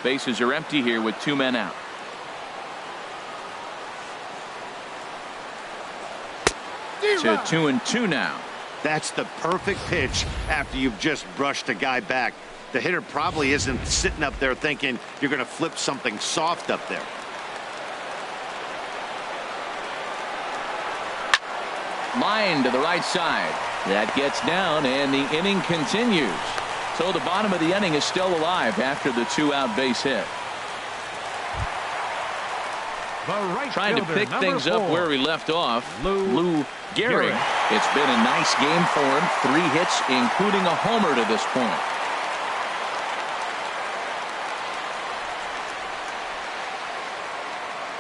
Bases are empty here with 2 men out. To 2-2 now. That's the perfect pitch after you've just brushed a guy back. The hitter probably isn't sitting up there thinking you're going to flip something soft up there. Line to the right side. That gets down, and the inning continues. So the bottom of the inning is still alive after the 2-out base hit. Trying to pick things up where he left off, Lou Gehrig. It's been a nice game for him. 3 hits, including a homer to this point.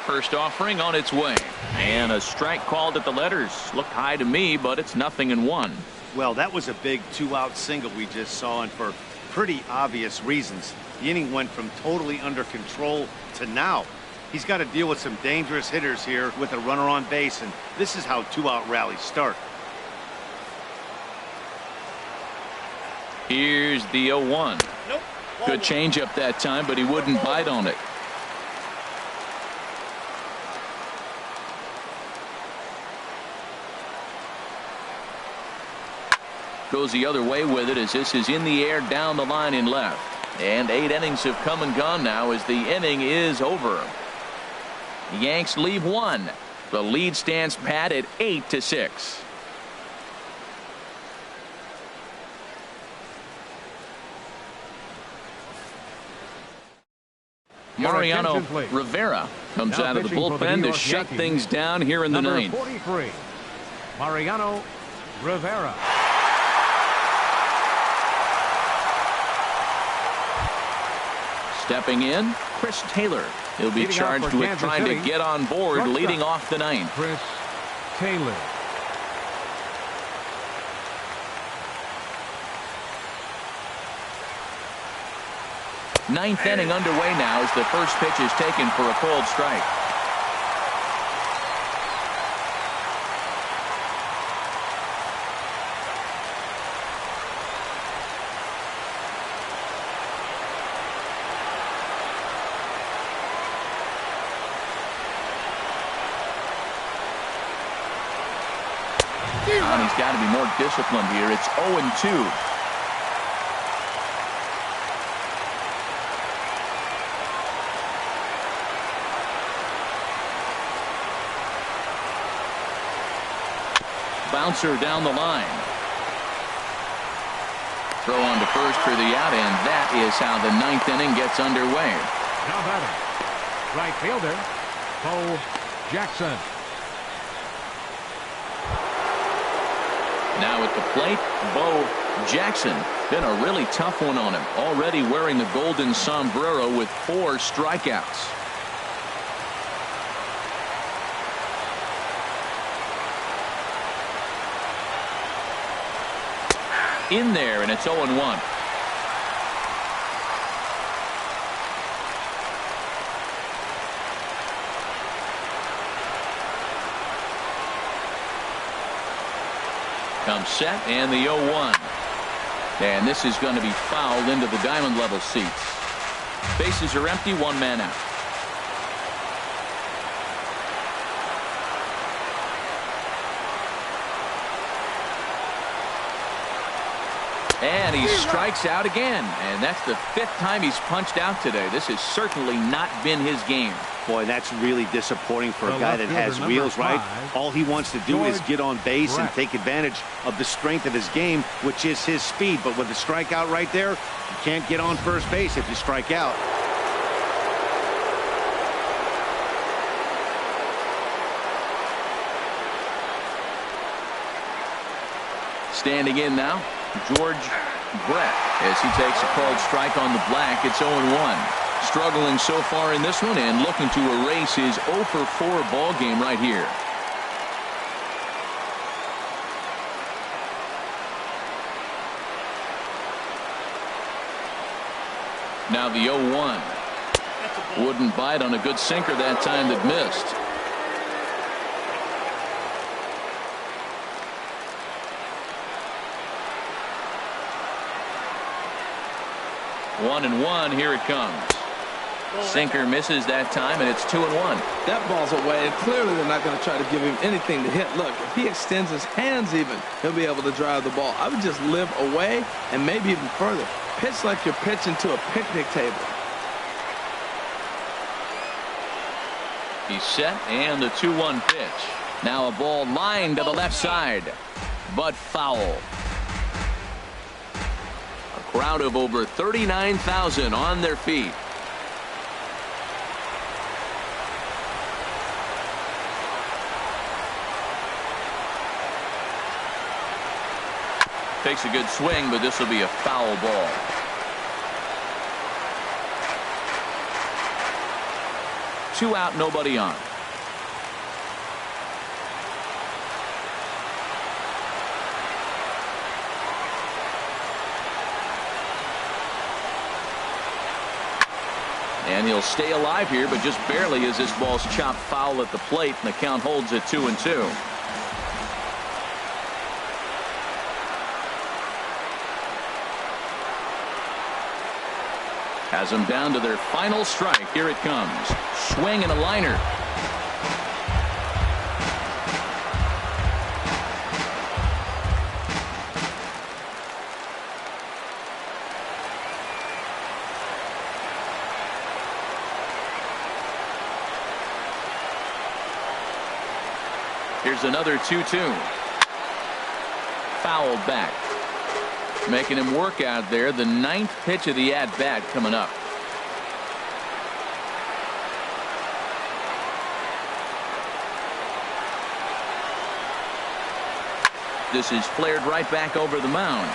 First offering on its way. And a strike called at the letters. Looked high to me, but it's 0-1. Well, that was a big 2-out single we just saw, and for pretty obvious reasons. The inning went from totally under control to now. He's got to deal with some dangerous hitters here with a runner on base, and this is how 2-out rallies start. Here's the 0-1. Nope. Good changeup that time, but he wouldn't bite on it. Goes the other way with it as this is in the air down the line in left. And 8 innings have come and gone now as the inning is over. The Yanks leave 1. The lead stands pat at 8-6. Mariano Rivera comes out of the bullpen to shut things down here in the 9th. 43, Mariano Rivera. Stepping in, Chris Taylor. He'll be charged with trying to get on board leading off the 9th. Chris Taylor. Ninth inning underway now as the first pitch is taken for a cold strike. And he's got to be more disciplined here. It's 0-2. Bouncer down the line. Throw on to first for the out, and that is how the 9th inning gets underway. Now batting, right fielder, Bo Jackson. Now at the plate, Bo Jackson. Been a really tough one on him. Already wearing the golden sombrero with 4 strikeouts. In there, and it's 0-1. Comes set, and the 0-1. And this is going to be fouled into the diamond level seats. Bases are empty, 1 man out. And he strikes out again, and that's the 5th time he's punched out today. This has certainly not been his game. Boy, that's really disappointing for a guy that has wheels, right? All he wants to do is get on base and take advantage of the strength of his game, which is his speed. But with the strikeout right there, you can't get on first base if you strike out. Standing in now, George Brett, as he takes a called strike on the black. It's 0-1. Struggling so far in this one and looking to erase his 0-for-4 ball game right here. Now the 0-1. Wouldn't bite on a good sinker that time that missed. One and one. Here it comes. Sinker misses that time, and it's 2-1. That ball's away, and clearly they're not going to try to give him anything to hit. Look, if he extends his hands even, he'll be able to drive the ball. I would just live away and maybe even further. Pitch like you're pitching to a picnic table. He's set, and the 2-1 pitch. Now a ball lined to the left side, but foul. A crowd of over 39,000 on their feet. Takes a good swing, but this will be a foul ball. Two out, nobody on. And he'll stay alive here, but just barely as this ball's chopped foul at the plate, and the count holds at 2-2. Has them down to their final strike. Here it comes. Swing and a liner. Here's another 2-2. Fouled back. Making him work out there. The 9th pitch of the at-bat coming up. This is flared right back over the mound.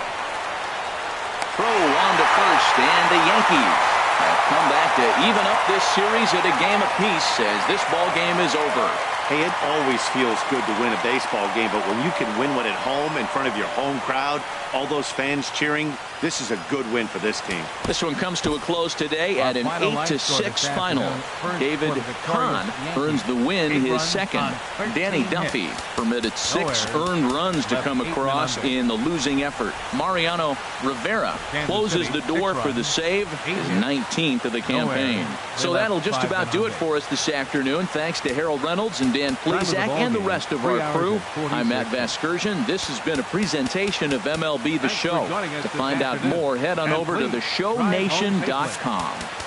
Throw on to first, and the Yankees have come back to even up this series at a game apiece as this ball game is over. Hey, it always feels good to win a baseball game, but when you can win one at home in front of your home crowd, all those fans cheering, this is a good win for this team. This one comes to a close today at an 8-6 final. David Hahn earns the win, his second. Danny Duffy permitted 6 earned runs to come across in the losing effort. Mariano Rivera closes the door for the save, his 19th of the campaign. So that'll just about do it for us this afternoon. Thanks to Harold Reynolds and Dan Plesac and the rest of our crew. I'm Matt Vasgersian. This has been a presentation of MLB The Show. To find out more, head on over to theshownation.com.